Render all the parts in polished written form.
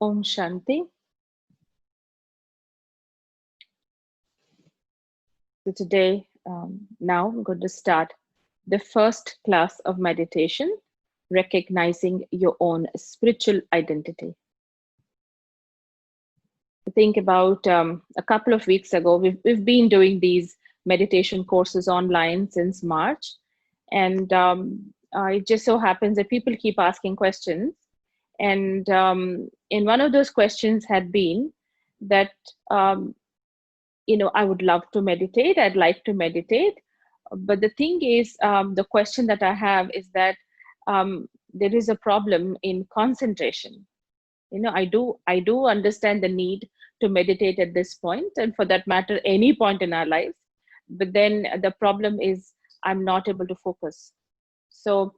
Om Shanti. So today, now I'm going to start the first class of meditation, recognizing your own spiritual identity. Think about a couple of weeks ago, we've been doing these meditation courses online since March. And it just so happens that people keep asking questions. And in one of those questions had been that, I would love to meditate. I'd like to meditate. But the thing is, the question that I have is that there is a problem in concentration. I do understand the need to meditate at this point, and for that matter, any point in our lives. But then the problem is I'm not able to focus. So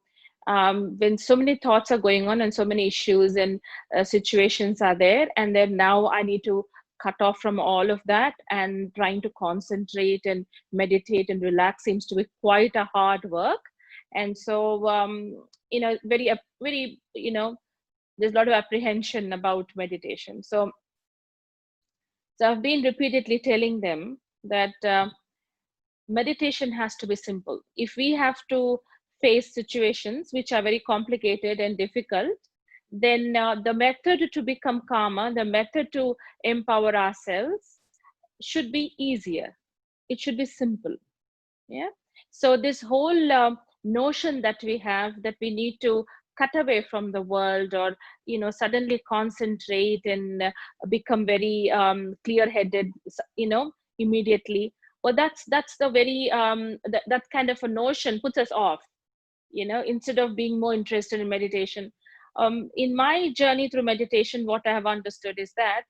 when so many thoughts are going on and so many issues and situations are there, and then now I need to cut off from all of that, and trying to concentrate and meditate and relax seems to be quite a hard work. And so very there's a lot of apprehension about meditation. So I've been repeatedly telling them that meditation has to be simple. If we have to face situations which are very complicated and difficult, then the method to become calmer, the method to empower ourselves should be easier. It should be simple. Yeah. So this whole notion that we have that we need to cut away from the world, or suddenly concentrate and become very clear-headed, immediately. Well, that's the very that kind of a notion puts us off. Instead of being more interested in meditation. In my journey through meditation, what I have understood is that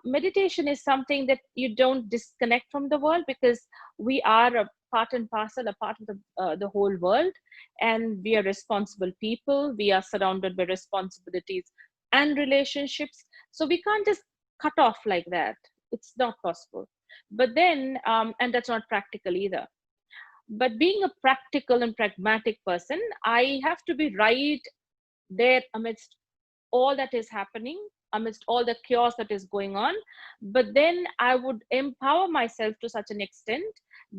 meditation is something that you don't disconnect from the world, because we are a part and parcel, a part of the whole world, and we are responsible people. We are surrounded by responsibilities and relationships. So we can't just cut off like that. It's not possible. But then, and that's not practical either. But being a practical and pragmatic person, I have to be right there amidst all that is happening, amidst all the chaos that is going on. But then I would empower myself to such an extent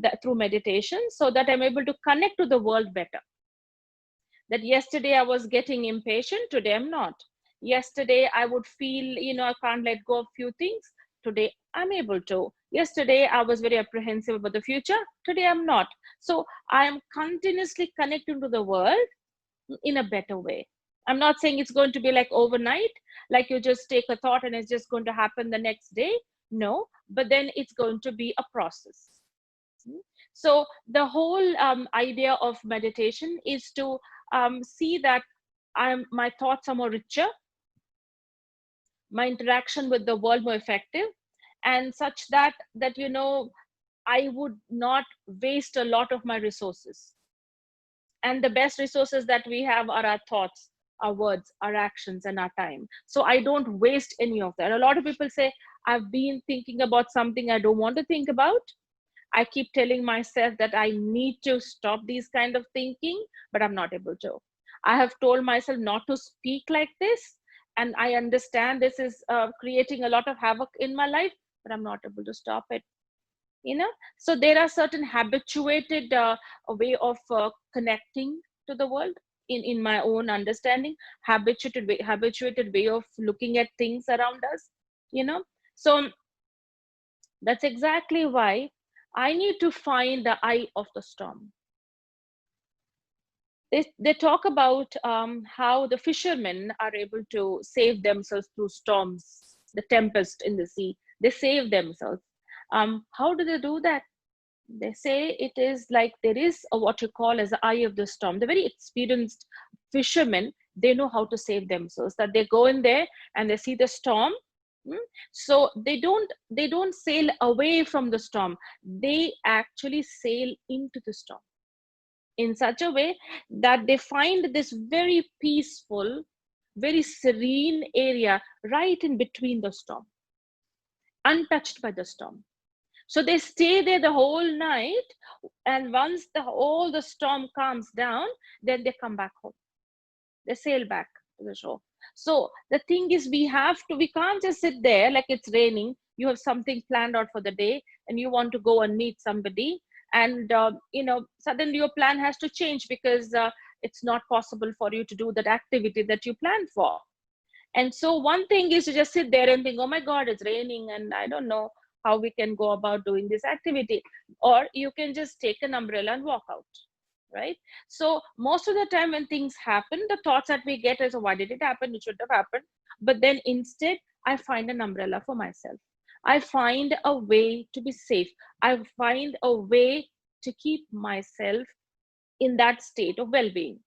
that through meditation, so that I'm able to connect to the world better. That yesterday I was getting impatient, today I'm not. Yesterday I would feel, I can't let go of few things. Today I'm able to. Yesterday I was very apprehensive about the future. Today I'm not. So I am continuously connecting to the world in a better way. I'm not saying it's going to be like overnight, like you just take a thought and it's just going to happen the next day. No, but then it's going to be a process. So the whole idea of meditation is to see that my thoughts are more richer, my interaction with the world more effective, and such that I would not waste a lot of my resources. And the best resources that we have are our thoughts, our words, our actions, and our time. So I don't waste any of that. A lot of people say, I've been thinking about something I don't want to think about. I keep telling myself that I need to stop these kind of thinking, but I'm not able to. I have told myself not to speak like this, and I understand this is creating a lot of havoc in my life, but I'm not able to stop it. So there are certain habituated way of connecting to the world in my own understanding, habituated way of looking at things around us. So that's exactly why I need to find the eye of the storm. They talk about how the fishermen are able to save themselves through storms, the tempest in the sea. They save themselves. How do they do that? They say it is like there is what you call as the eye of the storm. The very experienced fishermen, they know how to save themselves. That they go in there and they see the storm. So they don't sail away from the storm. They actually sail into the storm in such a way that they find this very peaceful, very serene area right in between the storm, untouched by the storm. So they stay there the whole night, and once the storm calms down, then they come back home. They sail back to the shore. So the thing is, we can't just sit there like it's raining. You have something planned out for the day and you want to go and meet somebody, and suddenly your plan has to change because it's not possible for you to do that activity that you planned for. And so one thing is to just sit there and think, oh my God, it's raining and I don't know how we can go about doing this activity. Or you can just take an umbrella and walk out, right? So most of the time when things happen, the thoughts that we get is, oh, why did it happen? It should have happened. But then instead, I find an umbrella for myself. I find a way to be safe. I find a way to keep myself in that state of well-being,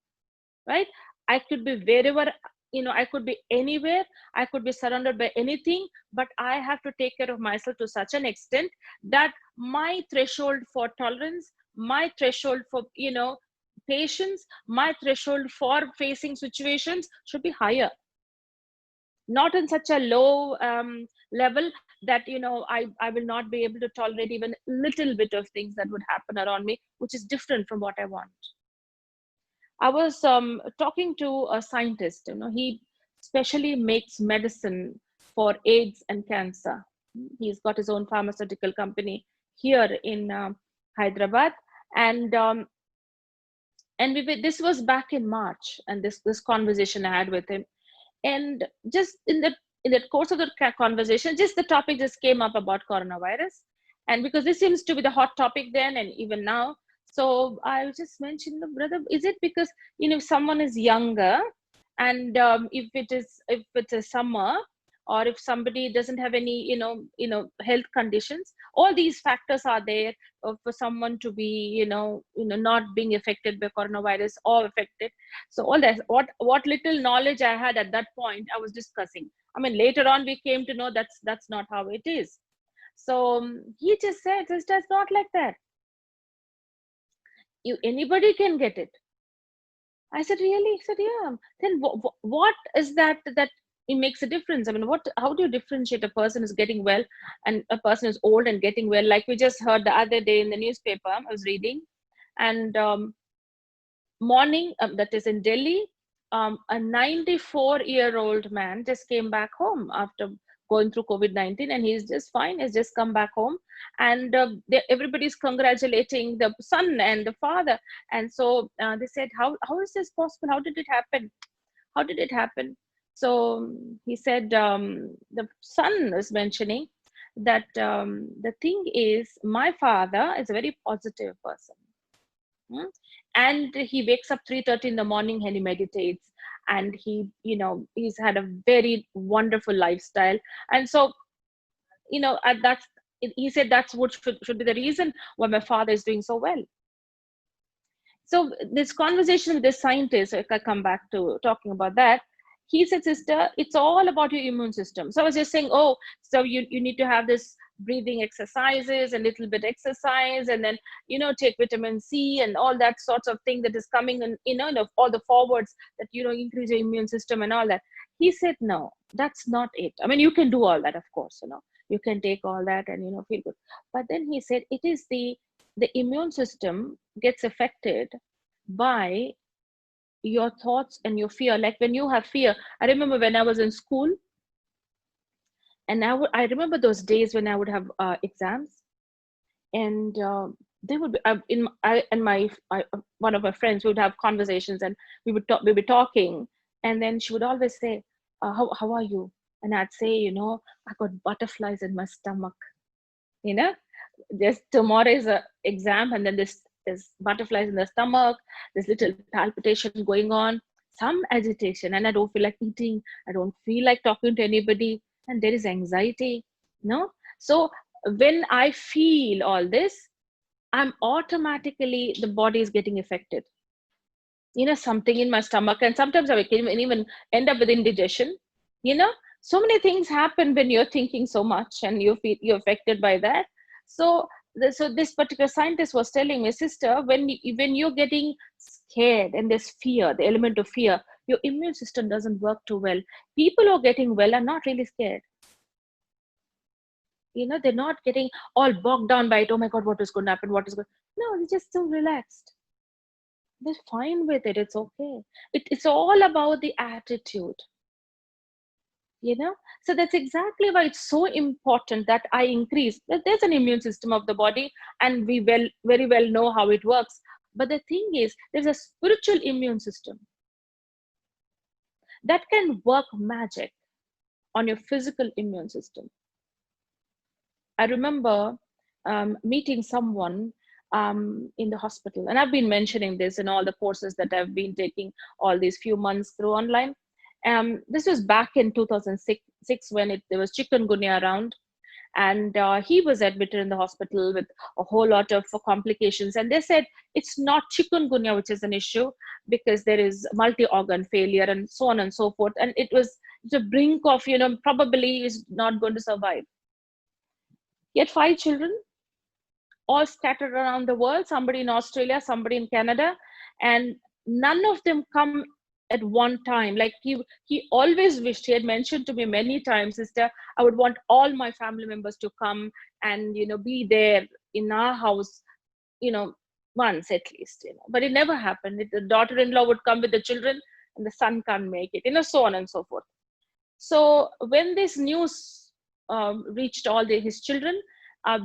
right? I could be wherever, I could be anywhere, I could be surrounded by anything, but I have to take care of myself to such an extent that my threshold for tolerance, my threshold for patience, my threshold for facing situations should be higher, not in such a low level that I will not be able to tolerate even a little bit of things that would happen around me, which is different from what I want. I was talking to a scientist. He specially makes medicine for AIDS and cancer. He's got his own pharmaceutical company here in Hyderabad, and this was back in March, and this conversation I had with him, and just in the course of the conversation, just the topic just came up about coronavirus, and because this seems to be the hot topic then and even now, so I just mentioned, brother, is it because if someone is younger, and if it's a summer, or if somebody doesn't have any health conditions, all these factors are there for someone to be not being affected by coronavirus or affected. So all that, what little knowledge I had at that point, I was discussing. I mean, later on we came to know that's not how it is. So he just said, it's not like that. Anybody can get it. I said, really? He said, yeah. Then what is that it makes a difference? I mean, how do you differentiate a person is getting well and a person is old and getting well? Like we just heard the other day in the newspaper, I was reading, and morning, that is in Delhi, a 94-year-old man just came back home after going through COVID-19, and he's just fine. He's just come back home, and everybody's congratulating the son and the father. And so they said, how is this possible? How did it happen? How did it happen? So he said, the son is mentioning that the thing is, my father is a very positive person. And he wakes up 3:30 in the morning and he meditates, and he's had a very wonderful lifestyle. And so that's, he said, that's what should be the reason why my father is doing so well. So this conversation with the scientist, if I come back to talking about that, he said, sister, it's all about your immune system. So I was just saying, oh, so you need to have this breathing exercises, a little bit exercise, and then take vitamin C and all that sorts of thing that is coming in all the forwards that increase your immune system and all that. He said, no, that's not it. I mean, you can do all that, of course, you can take all that and feel good, but then he said it is the immune system gets affected by your thoughts and your fear. Like when you have fear, I remember when I was in school, and I remember those days when I would have exams, and they would be one of my friends would have conversations, and we would be talking, and then she would always say, how are you? And I'd say, I got butterflies in my stomach. Just tomorrow is a exam, and then there's butterflies in the stomach, there's little palpitation going on, some agitation, and I don't feel like eating, I don't feel like talking to anybody, and there is anxiety. So when I feel all this, I'm automatically, the body is getting affected. Something in my stomach, and sometimes I can even end up with indigestion. So many things happen when you're thinking so much and you're affected by that. So this particular scientist was telling me, sister, when you're getting scared and there's fear, the element of fear, your immune system doesn't work too well. People who are getting well are not really scared. They're not getting all bogged down by it. Oh my God, what is going to happen? No, they're just so relaxed. They're fine with it. It's okay. It's all about the attitude. So that's exactly why it's so important that I increase that there's an immune system of the body, and we very well know how it works. But the thing is, there's a spiritual immune system that can work magic on your physical immune system. I remember meeting someone in the hospital, and I've been mentioning this in all the courses that I've been taking all these few months through online. This was back in 2006 when there was chikungunya around, and he was admitted in the hospital with a whole lot of complications. And they said it's not chikungunya which is an issue, because there is multi-organ failure and so on and so forth. And it was the brink of, probably is not going to survive. He had 5 children, all scattered around the world, somebody in Australia, somebody in Canada, and none of them come at one time. Like he always wished, he had mentioned to me many times, sister, I would want all my family members to come and, be there in our house, once at least, but it never happened. The daughter-in-law would come with the children and the son can't make it, so on and so forth. So when this news reached his children,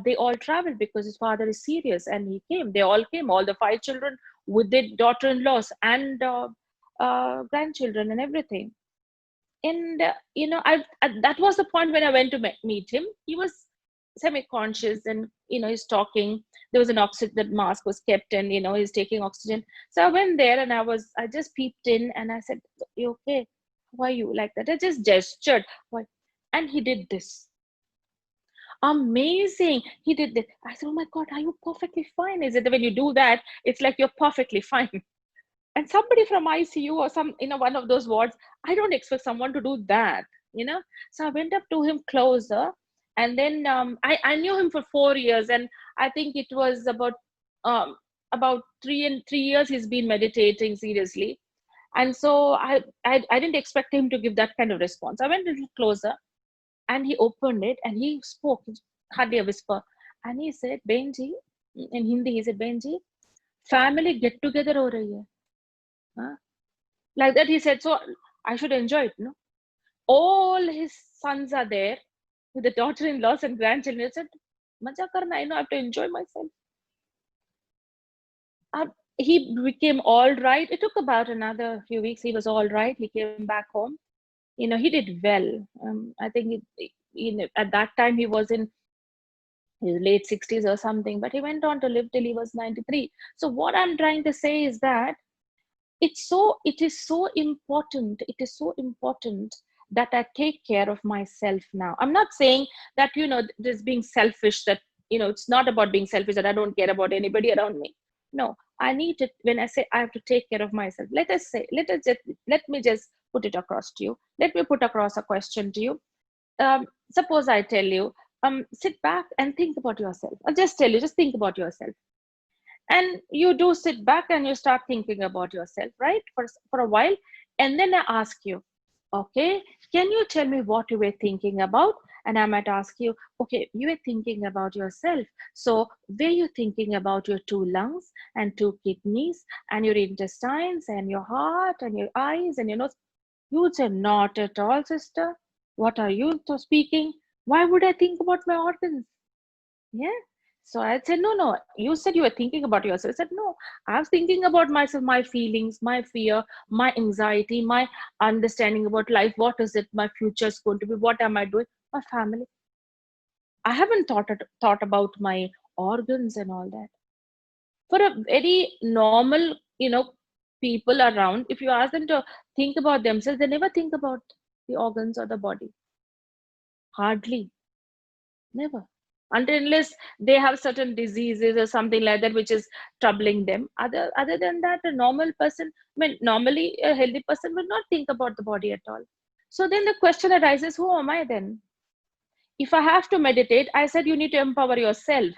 they all traveled because his father is serious, and he came. They all came, all the 5 children with their daughter-in-laws and grandchildren and everything. And that was the point when I went to meet him. He was semi-conscious, and he's talking. There was an oxygen, that mask was kept, and he's taking oxygen. So I went there, and I just peeped in, and I said, "You okay? Why you like that?" I just gestured. Why? And he did this. Amazing. He did this. I said, "Oh my God, are you perfectly fine?" Is it when you do that, it's like you're perfectly fine. And somebody from ICU or one of those wards, I don't expect someone to do that, So I went up to him closer, and then I knew him for 4 years, and I think it was about 3 years he's been meditating seriously. And so I didn't expect him to give that kind of response. I went a little closer, and he opened it, and he spoke, hardly a whisper, and he said, "Benji," in Hindi, he said, "Benji, family get together ho rahi hai." Huh? Like that, he said, so I should enjoy it, no? All his sons are there with the daughter-in-laws and grandchildren. He said, "Maja karna, I have to enjoy myself." He became all right. It took about another few weeks. He was all right. He came back home. He did well. I think at that time he was in his late 60s or something, but he went on to live till he was 93. So what I'm trying to say is that it is so important. It is so important that I take care of myself now. I'm not saying that, this being selfish, that, it's not about being selfish, that I don't care about anybody around me. No, I need to, when I say I have to take care of myself, let me just put it across to you. Let me put across a question to you. Suppose I tell you, sit back and think about yourself. I'll just tell you, just think about yourself. And you do sit back and you start thinking about yourself, right? For a while. And then I ask you, okay, can you tell me what you were thinking about? And I might ask you, okay, you were thinking about yourself. So were you thinking about your 2 lungs and 2 kidneys and your intestines and your heart and your eyes and your nose? You would say, not at all, sister. What are you speaking? Why would I think about my organs? Yeah. So I said, no, you said you were thinking about yourself. I said, no, I was thinking about myself, my feelings, my fear, my anxiety, my understanding about life. What is it? My future is going to be. What am I doing? My family. I haven't thought about my organs and all that. For a very normal, people around, if you ask them to think about themselves, they never think about the organs or the body. Hardly. Never. Unless they have certain diseases or something like that which is troubling them. Other than that, a normal person, normally a healthy person will not think about the body at all. So then the question arises, who am I then? If I have to meditate, I said you need to empower yourself.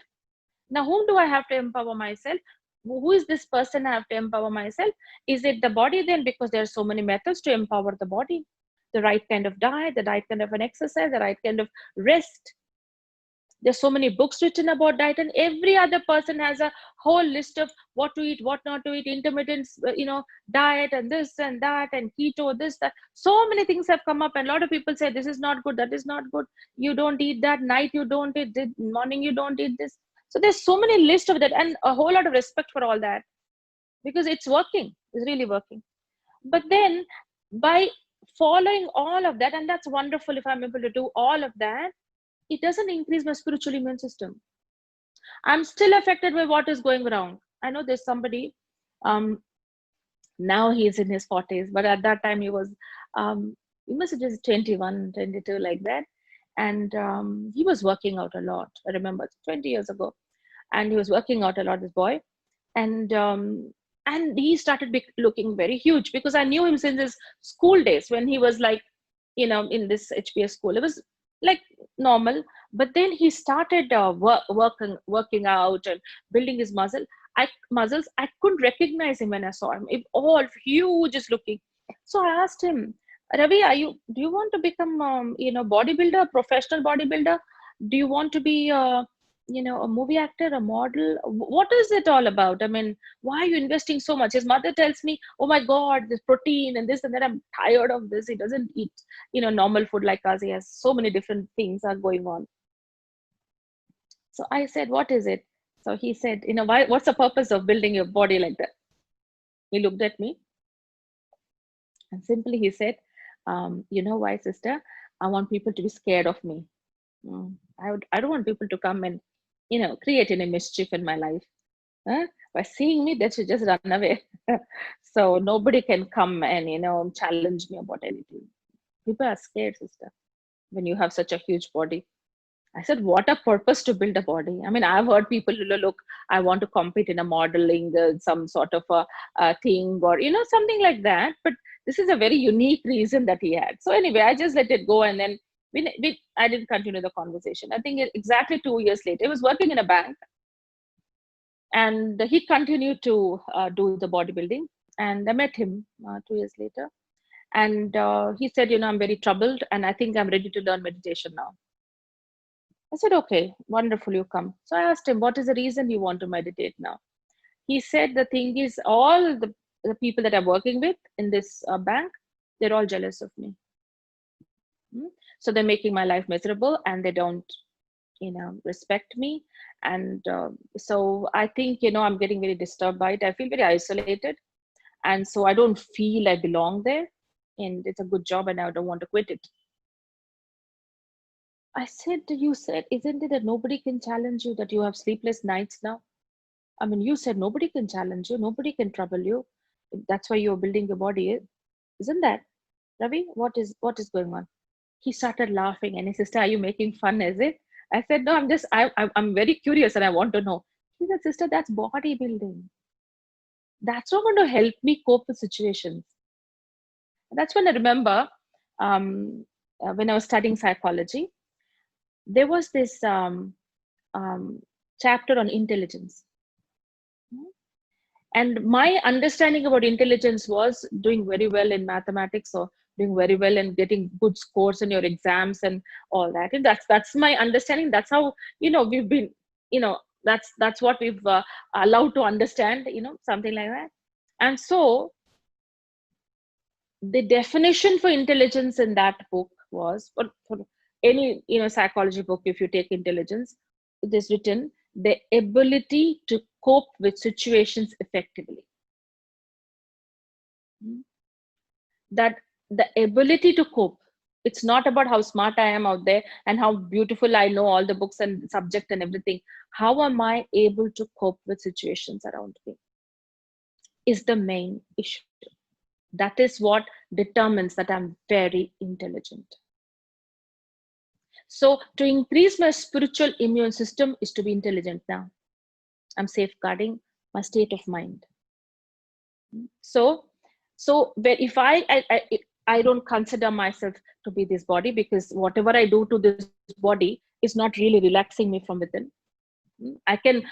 Now, whom do I have to empower myself? Who is this person I have to empower myself? Is it the body then? Because there are so many methods to empower the body. The right kind of diet, the right kind of an exercise, the right kind of rest. There's so many books written about diet, and every other person has a whole list of what to eat, what not to eat, intermittent, diet, and this and that, and keto, this, that. So many things have come up, and a lot of people say this is not good, that is not good. You don't eat that, night you don't eat this, morning you don't eat this. So there's so many lists of that, and a whole lot of respect for all that, because it's working, it's really working. But then by following all of that, and that's wonderful if I'm able to do all of that, it doesn't increase my spiritual immune system. I'm still affected by what is going wrong. I know there's somebody, um, now he's in his 40s, but at that time he must have just 21, 22, like that. And he was working out a lot. I remember 20 years ago. And he was working out a lot, this boy. And he started looking very huge, because I knew him since his school days, when he was like, in this HPS school. It was like normal, but then he started working out and building his muscles. I couldn't recognize him when I saw him. It all huge is looking. So I asked him, Ravi, do you want to become bodybuilder, professional bodybuilder? Do you want to be a movie actor, a model? What is it all about? I mean, why are you investing so much? His mother tells me, oh my God, this protein and this and that. I'm tired of this. He doesn't eat normal food like us. He has so many different things are going on. So I said, what is it? So he said, what's the purpose of building your body like that? He looked at me, and simply he said, you know why, sister? I want people to be scared of me. I don't want people to come and create any mischief in my life. By seeing me, they should just run away. So nobody can come and challenge me about anything. People are scared, sister, when you have such a huge body. I said, what a purpose to build a body. I mean, I've heard people, look, I want to compete in a modeling, some sort of a thing, or, something like that. But this is a very unique reason that he had. So anyway, I just let it go. And then I didn't continue the conversation. I think exactly 2 years later, he was working in a bank, and he continued to do the bodybuilding. And I met him 2 years later. And he said, I'm very troubled, and I think I'm ready to learn meditation now. I said, okay, wonderful, you come. So I asked him, what is the reason you want to meditate now? He said, the thing is, all the people that I'm working with in this bank, they're all jealous of me. So they're making my life miserable, and they don't, respect me. And so I think, I'm getting very disturbed by it. I feel very isolated. And so I don't feel I belong there. And it's a good job, and I don't want to quit it. I said, you said, isn't it that nobody can challenge you, that you have sleepless nights now? I mean, you said nobody can challenge you, nobody can trouble you. That's why you're building your body. Isn't that, Ravi? What is going on? He started laughing, and he said, sister, are you making fun, is it? I said, no, I'm very curious, and I want to know. He said, sister, that's bodybuilding. That's not going to help me cope with situations. That's when I remember when I was studying psychology, there was this chapter on intelligence. And my understanding about intelligence was doing very well in mathematics, or doing very well and getting good scores in your exams and all that. And that's my understanding. That's how, we've been, that's what we've allowed to understand, something like that. And so the definition for intelligence in that book was, for any psychology book, if you take intelligence, it is written, the ability to cope with situations effectively. That the ability to cope, it's not about how smart I am out there and how beautiful I know all the books and subject and everything. How am I able to cope with situations around me is the main issue. That is what determines that I'm very intelligent. So to increase my spiritual immune system is to be intelligent now. I'm safeguarding my state of mind. So if I don't consider myself to be this body, because whatever I do to this body is not really relaxing me from within. I can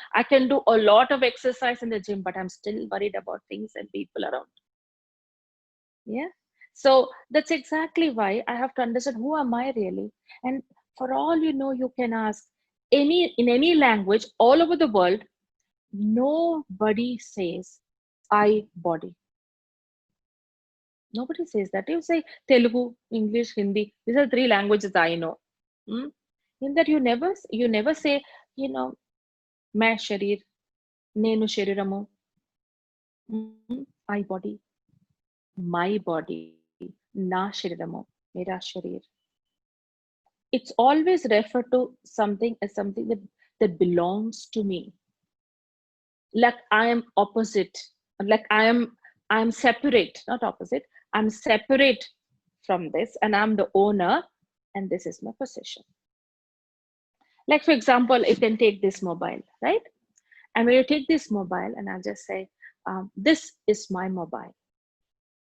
do a lot of exercise in the gym, but I'm still worried about things and people around. Yeah. So that's exactly why I have to understand, who am I really? And for all you know, you can ask in any language all over the world, nobody says I body. Nobody says that. You say Telugu, English, Hindi. These are three languages I know. Hmm? In that you never say, you know, मैं शरीर, నేను శరీరము, I body, my body, నా శరీరము, मेरा शरीर. It's always referred to something as something that belongs to me. Like I am opposite, like I'm separate, not opposite. I'm separate from this, and I'm the owner, and this is my possession. Like for example, you can take this mobile, right? And when you take this mobile, and I'll just say, this is my mobile.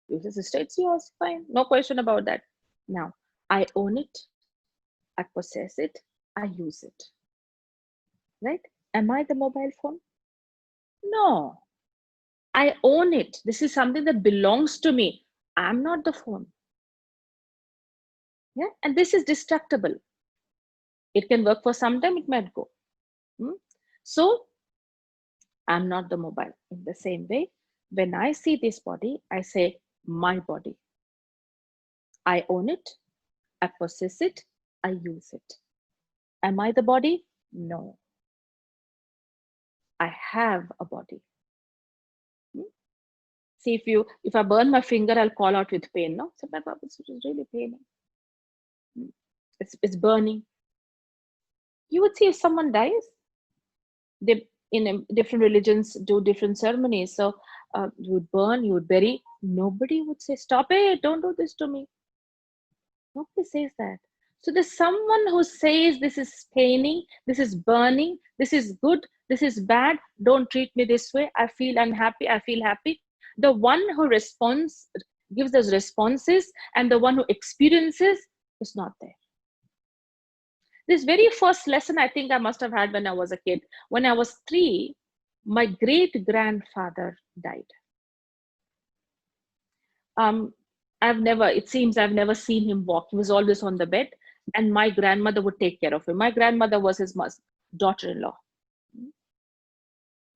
You say, sister, it's yours, fine, no question about that. Now, I own it, I possess it, I use it, right? Am I the mobile phone? No, I own it. This is something that belongs to me. I'm not the phone. Yeah, and this is destructible. It can work for some time, it might go. So I'm not the mobile. In the same way, when I see this body, I say, my body. I own it, I possess it, I use it. Am I the body? No. I have a body. See, if I burn my finger, I'll call out with pain. No, so my purpose is really paining. It's burning. You would see if someone dies, they in different religions do different ceremonies. So you would burn, you would bury. Nobody would say, stop it, don't do this to me. Nobody says that. So there's someone who says this is paining, this is burning, this is good, this is bad, don't treat me this way, I feel unhappy, I feel happy. The one who responds, gives those responses, and the one who experiences is not there. This very first lesson I think I must have had when I was a kid. When I was 3, my great-grandfather died. It seems I've never seen him walk. He was always on the bed, and my grandmother would take care of him. My grandmother was his daughter-in-law.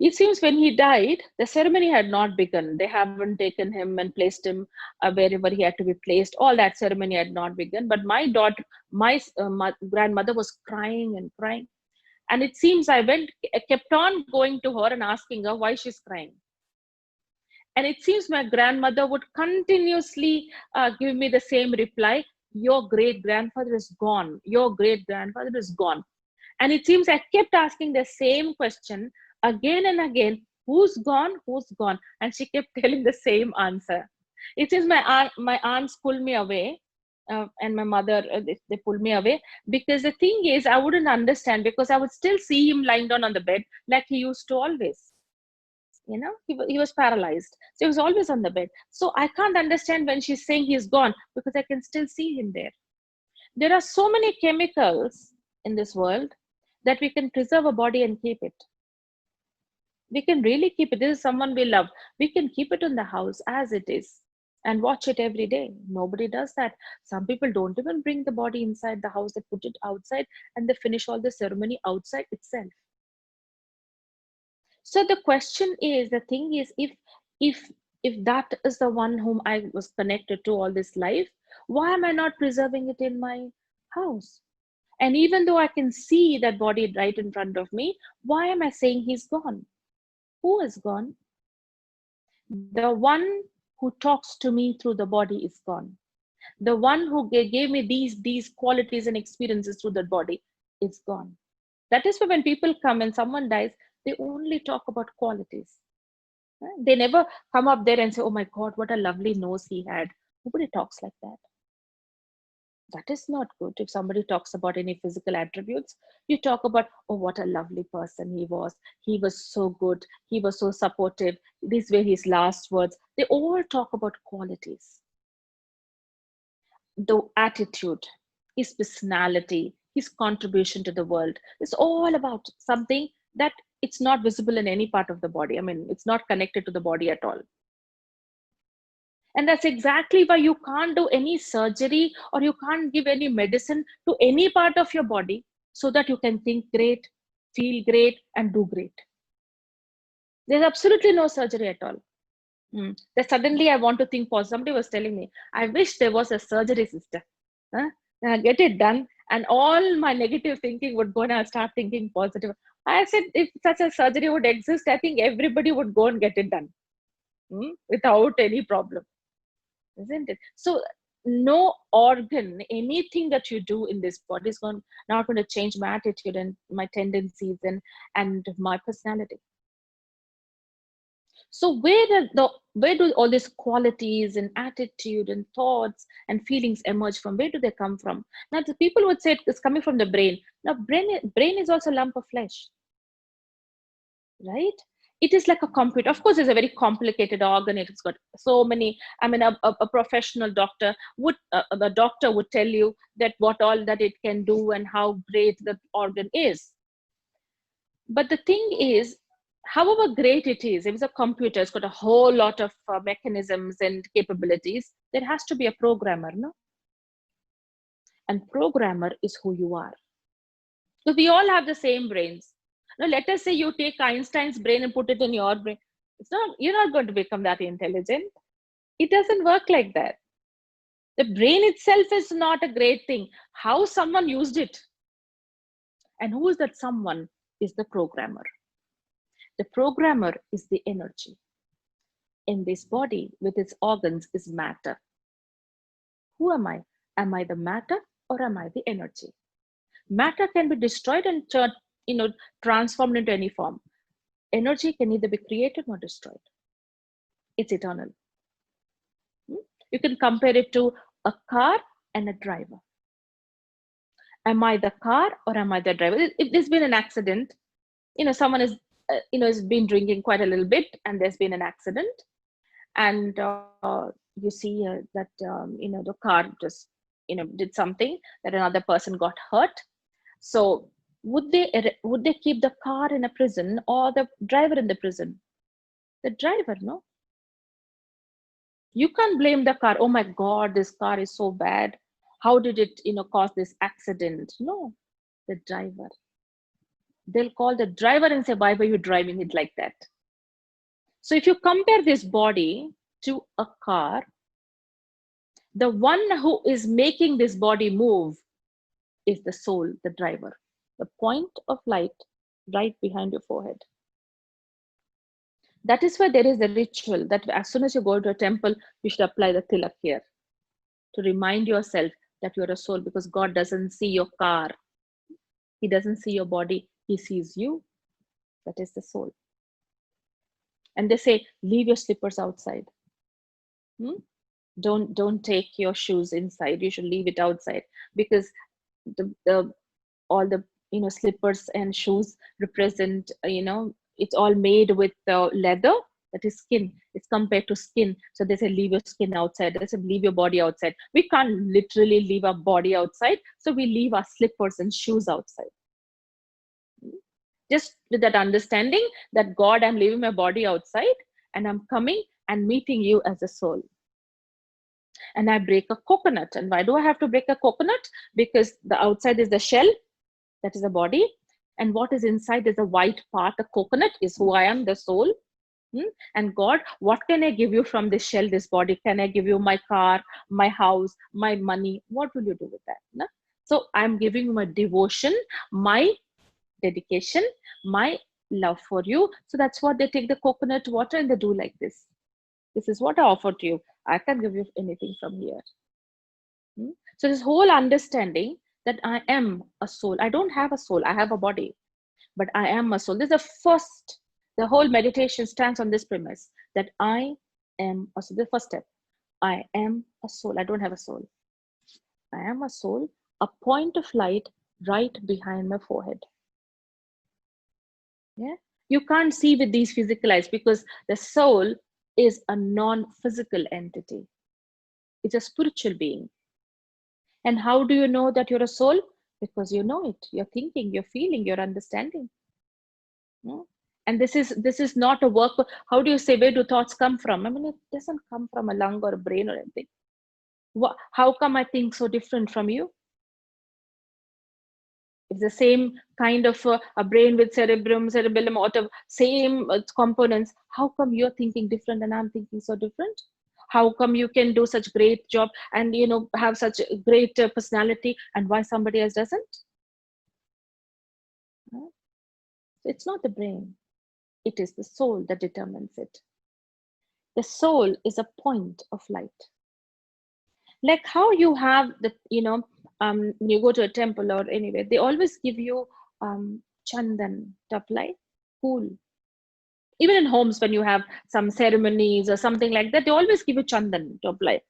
It seems when he died, the ceremony had not begun. They haven't taken him and placed him wherever he had to be placed. All that ceremony had not begun. But my grandmother was crying and crying. And it seems I kept on going to her and asking her why she's crying. And it seems my grandmother would continuously give me the same reply, your great-grandfather is gone. Your great-grandfather is gone. And it seems I kept asking the same question again and again, who's gone, who's gone? And she kept telling the same answer. It seems my aunts pulled me away, and my mother, they pulled me away, because the thing is, I wouldn't understand, because I would still see him lying down on the bed like he used to always. You know, he was paralyzed. So he was always on the bed. So I can't understand when she's saying he's gone, because I can still see him there. There are so many chemicals in this world that we can preserve a body and keep it. We can really keep it. This is someone we love. We can keep it in the house as it is and watch it every day. Nobody does that. Some people don't even bring the body inside the house. They put it outside and they finish all the ceremony outside itself. So the question is, the thing is, if that is the one whom I was connected to all this life, why am I not preserving it in my house? And even though I can see that body right in front of me, why am I saying he's gone? Who is gone? The one who talks to me through the body is gone. The one who gave me these qualities and experiences through that body is gone. That is why when people come and someone dies, they only talk about qualities. They never come up there and say, oh my God, what a lovely nose he had. Nobody talks like that. That is not good. If somebody talks about any physical attributes, you talk about, oh, what a lovely person he was. He was so good. He was so supportive. These were his last words. They all talk about qualities. The attitude, his personality, his contribution to the world. It's all about something that it's not visible in any part of the body. I mean, it's not connected to the body at all. And that's exactly why you can't do any surgery or you can't give any medicine to any part of your body so that you can think great, feel great, and do great. There's absolutely no surgery at all. That suddenly I want to think positive. Somebody was telling me, I wish there was a surgery sister. Huh? Get it done, and all my negative thinking would go and I'll start thinking positive. I said, if such a surgery would exist, I think everybody would go and get it done without any problem, isn't it? So no organ, anything that you do in this body is not going to change my attitude and my tendencies and my personality. So where do all these qualities and attitude and thoughts and feelings emerge from? Where do they come from? Now the people would say it's coming from the brain. Now brain is also a lump of flesh, right? It is like a computer. Of course, it's a very complicated organ. It's got so many. I mean, a professional doctor the doctor would tell you that what all that it can do and how great the organ is. But the thing is, however great it is, if it's a computer, it's got a whole lot of mechanisms and capabilities. There has to be a programmer, no? And programmer is who you are. So we all have the same brains. Now, let us say you take Einstein's brain and put it in your brain. You're not going to become that intelligent. It doesn't work like that. The brain itself is not a great thing. How someone used it. And who is that someone? Is the programmer. The programmer is the energy. In this body with its organs is matter. Who am I? Am I the matter or am I the energy? Matter can be destroyed and transformed into any form. Energy can neither be created nor destroyed. It's eternal. You can compare it to a car and a driver. Am I the car or am I the driver? If there's been an accident, someone is has been drinking quite a little bit and there's been an accident, and you see that the car just did something that another person got hurt. So would they keep the car in a prison or the driver in the prison? The driver, no? You can't blame the car. Oh my God, this car is so bad. How did it cause this accident? No, the driver. They'll call the driver and say, why were you driving it like that? So if you compare this body to a car, the one who is making this body move is the soul, the driver, the point of light right behind your forehead. That is why there is a ritual that as soon as you go to a temple, you should apply the tilak here to remind yourself that you're a soul, because God doesn't see your car. He doesn't see your body. He sees you. That is the soul. And they say, leave your slippers outside. Don't take your shoes inside. You should leave it outside, because all the slippers and shoes represent it's all made with leather, that is skin. It's compared to skin. So they say leave your skin outside. They say leave your body outside. We can't literally leave our body outside, so we leave our slippers and shoes outside. Just with that understanding that God, I'm leaving my body outside and I'm coming and meeting you as a soul. And I break a coconut. And why do I have to break a coconut? Because the outside is the shell, that is the body. And what is inside is the white part. The coconut is who I am, the soul. And God, what can I give you from this shell, this body? Can I give you my car, my house, my money? What will you do with that? No? So I'm giving you my devotion, my dedication, my love for you. So that's what they take the coconut water and they do like this. This is what I offer to you. I can't give you anything from here. So this whole understanding that I am a soul. I don't have a soul. I have a body, but I am a soul. This is the whole meditation stands on this premise that I am a soul. The first step, I am a soul. I don't have a soul. I am a soul, a point of light right behind my forehead. Yeah, you can't see with these physical eyes because the soul is a non-physical entity. It's a spiritual being. And how do you know that you're a soul? Because you know it. You're thinking, you're feeling, you're understanding. Yeah? And this is not a work. How do you say, where do thoughts come from? I mean, it doesn't come from a lung or a brain or anything. How come I think so different from you? It's the same kind of a brain with cerebellum, out of same components. How come you're thinking different and I'm thinking so different? How come you can do such great job and have such a great personality, and why somebody else doesn't? Right? It's not the brain, it is the soul that determines it. The soul is a point of light. Like how you have the, when you go to a temple or anywhere, they always give you chandan to apply, cool. Even in homes, when you have some ceremonies or something like that, they always give you chandan to apply.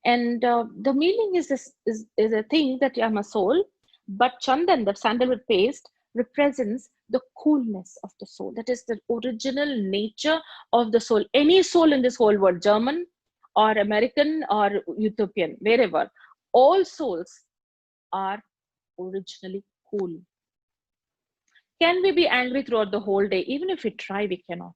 And the meaning is this is a thing that I'm a soul, but chandan, the sandalwood paste, represents the coolness of the soul. That is the original nature of the soul. Any soul in this whole world, German or American or Ethiopian, wherever, all souls are originally cool. Can we be angry throughout the whole day? Even if we try, we cannot.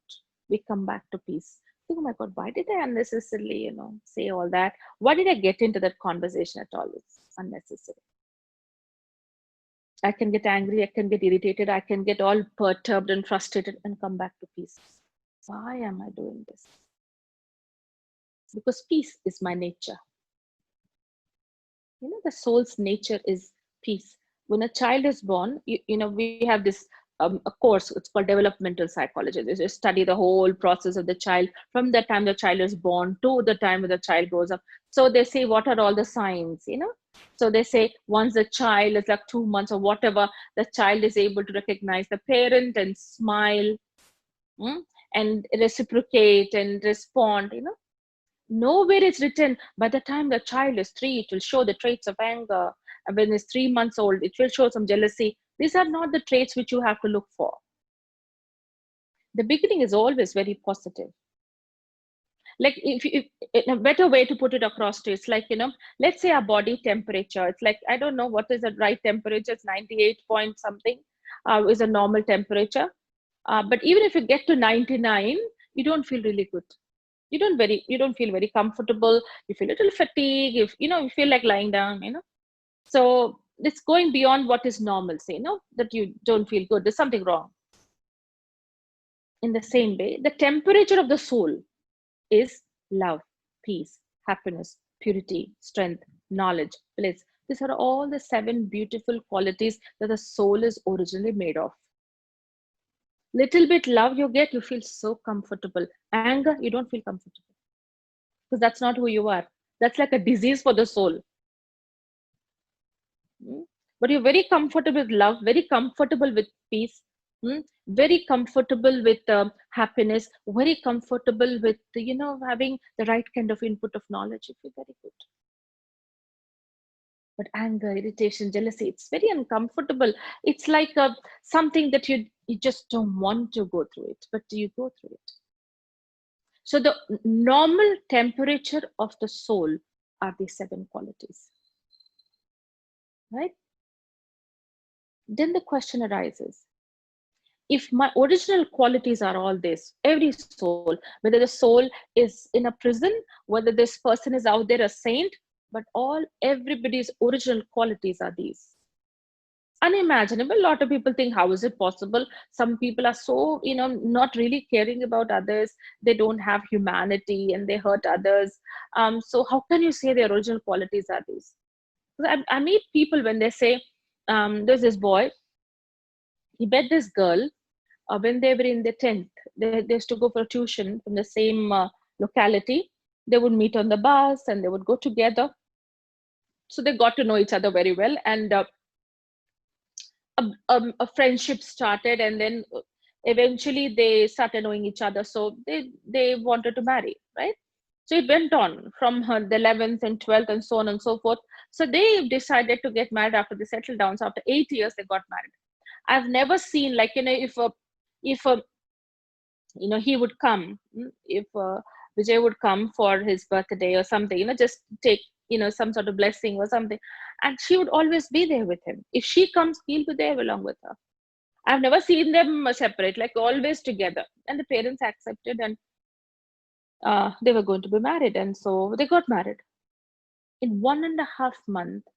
We come back to peace. Oh my God, why did I unnecessarily, say all that? Why did I get into that conversation at all? It's unnecessary. I can get angry, I can get irritated, I can get all perturbed and frustrated and come back to peace. Why am I doing this? Because peace is my nature. The soul's nature is peace. When a child is born, we have this a course, it's called developmental psychology. They just study the whole process of the child from the time the child is born to the time when the child grows up. So they say, what are all the signs, So they say once the child is like 2 months or whatever, the child is able to recognize the parent and smile, and reciprocate and respond, Nowhere it's written by the time the child is 3, it will show the traits of anger. And when it's 3 months old, it will show some jealousy. These are not the traits which you have to look for. The beginning is always very positive. Like if a better way to put it across to, it's like, let's say our body temperature, it's like, I don't know what is the right temperature, it's 98 point something is a normal temperature. But even if you get to 99, you don't feel really good. You don't feel very comfortable. You feel a little fatigue. If you feel like lying down, So it's going beyond what is normal. Say, that you don't feel good. There's something wrong. In the same way, the temperature of the soul is love, peace, happiness, purity, strength, knowledge, bliss. These are all the 7 beautiful qualities that the soul is originally made of. Little bit love you get, you feel so comfortable. Anger, you don't feel comfortable. Because that's not who you are. That's like a disease for the soul. But you're very comfortable with love, very comfortable with peace, very comfortable with happiness, very comfortable with, having the right kind of input of knowledge. You feel very good. But anger, irritation, jealousy, it's very uncomfortable. It's like something that you just don't want to go through it, but you go through it. So the normal temperature of the soul are these 7 qualities, right? Then the question arises, if my original qualities are all this, every soul, whether the soul is in a prison, whether this person is out there a saint, but everybody's original qualities are these. Unimaginable. A lot of people think, how is it possible? Some people are so, not really caring about others. They don't have humanity and they hurt others. So how can you say their original qualities are these? I meet people when they say, there's this boy, he met this girl when they were in the 10th. They used to go for tuition from the same locality. They would meet on the bus and they would go together. So they got to know each other very well. And a friendship started, and then eventually they started knowing each other. So they wanted to marry, right? So it went on from the 11th and 12th and so on and so forth. So they decided to get married after they settled down. So after 8 years, they got married. I've never seen, like, if he would come, if Vijay would come for his birthday or something, just take, some sort of blessing or something. And she would always be there with him. If she comes, he'll be there along with her. I've never seen them separate, like always together. And the parents accepted, and they were going to be married. And so they got married. In 1.5 months,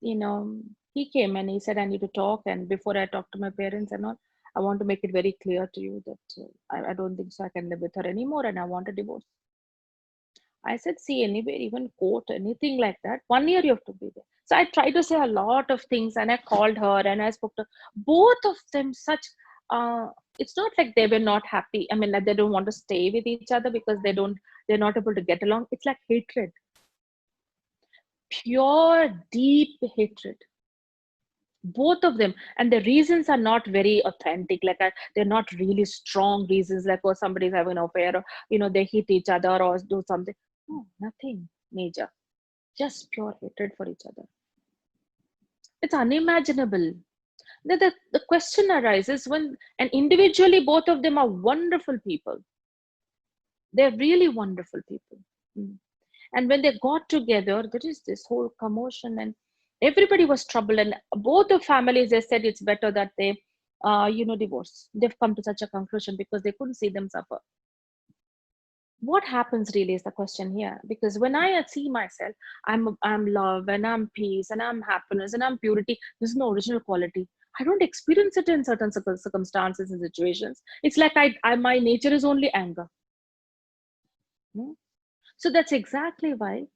he came and he said, I need to talk. And before I talk to my parents and all, I want to make it very clear to you that I don't think so I can live with her anymore and I want a divorce. I said, see, anywhere, even court, anything like that, 1 year you have to be there. So I tried to say a lot of things and I called her and I spoke to both of them. Uh, it's not like they were not happy. I mean, like they don't want to stay with each other because they're not able to get along. It's like hatred, pure, deep hatred. Both of them. And the reasons are not very authentic. They're not really strong reasons like, oh, somebody's having an affair or, they hit each other or do something. No, nothing major. Just pure hatred for each other. It's unimaginable. The question arises when, and individually, both of them are wonderful people. They're really wonderful people. And when they got together, there is this whole commotion and everybody was troubled. And both the families, they said it's better that they, divorce. They've come to such a conclusion because they couldn't see them suffer. What happens really is the question here, because when I see myself, I'm love and I'm peace and I'm happiness and I'm purity. This is no original quality. I don't experience it in certain circumstances and situations. It's like my nature is only anger. So that's exactly why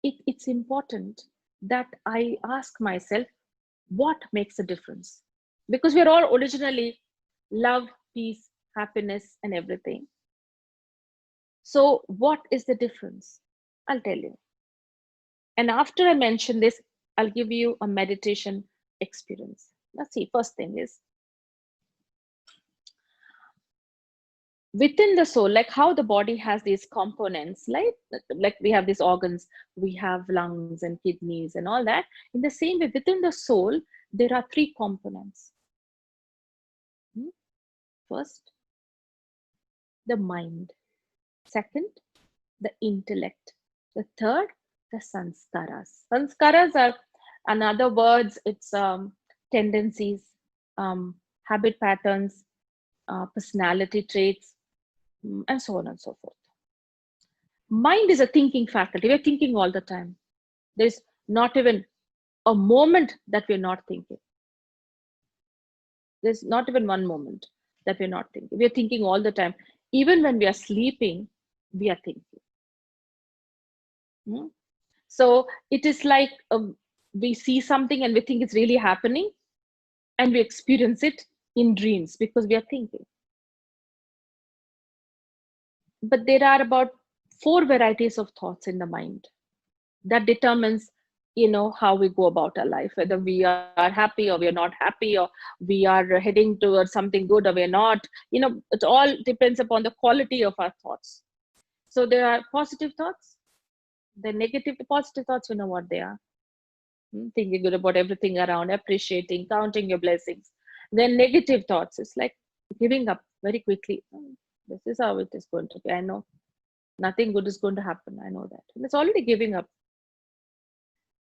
it's important that I ask myself, what makes a difference? Because we're all originally love, peace, happiness, and everything. So what is the difference? I'll tell you. And after I mention this, I'll give you a meditation experience. Let's see, first thing is, within the soul, like how the body has these components, like we have these organs, we have lungs and kidneys and all that. In the same way, within the soul, there are three components. First, the mind. Second, the intellect. The third, the sanskaras. Sanskaras are, in other words, it's tendencies, habit patterns, personality traits, and so on and so forth. Mind is a thinking faculty. We're thinking all the time. There's not even a moment that we're not thinking. There's not even one moment that we're not thinking. We're thinking all the time. Even when we are sleeping, we are thinking. So it is like we see something and we think it's really happening, and we experience it in dreams because we are thinking. But there are about 4 varieties of thoughts in the mind that determines, how we go about our life, whether we are happy or we are not happy, or we are heading towards something good or we're not. It all depends upon the quality of our thoughts. So there are positive thoughts, the negative, the positive thoughts, you know what they are. Thinking good about everything around, appreciating, counting your blessings. Then negative thoughts, it's like giving up very quickly. This is how it is going to be. I know nothing good is going to happen. I know that. And it's already giving up.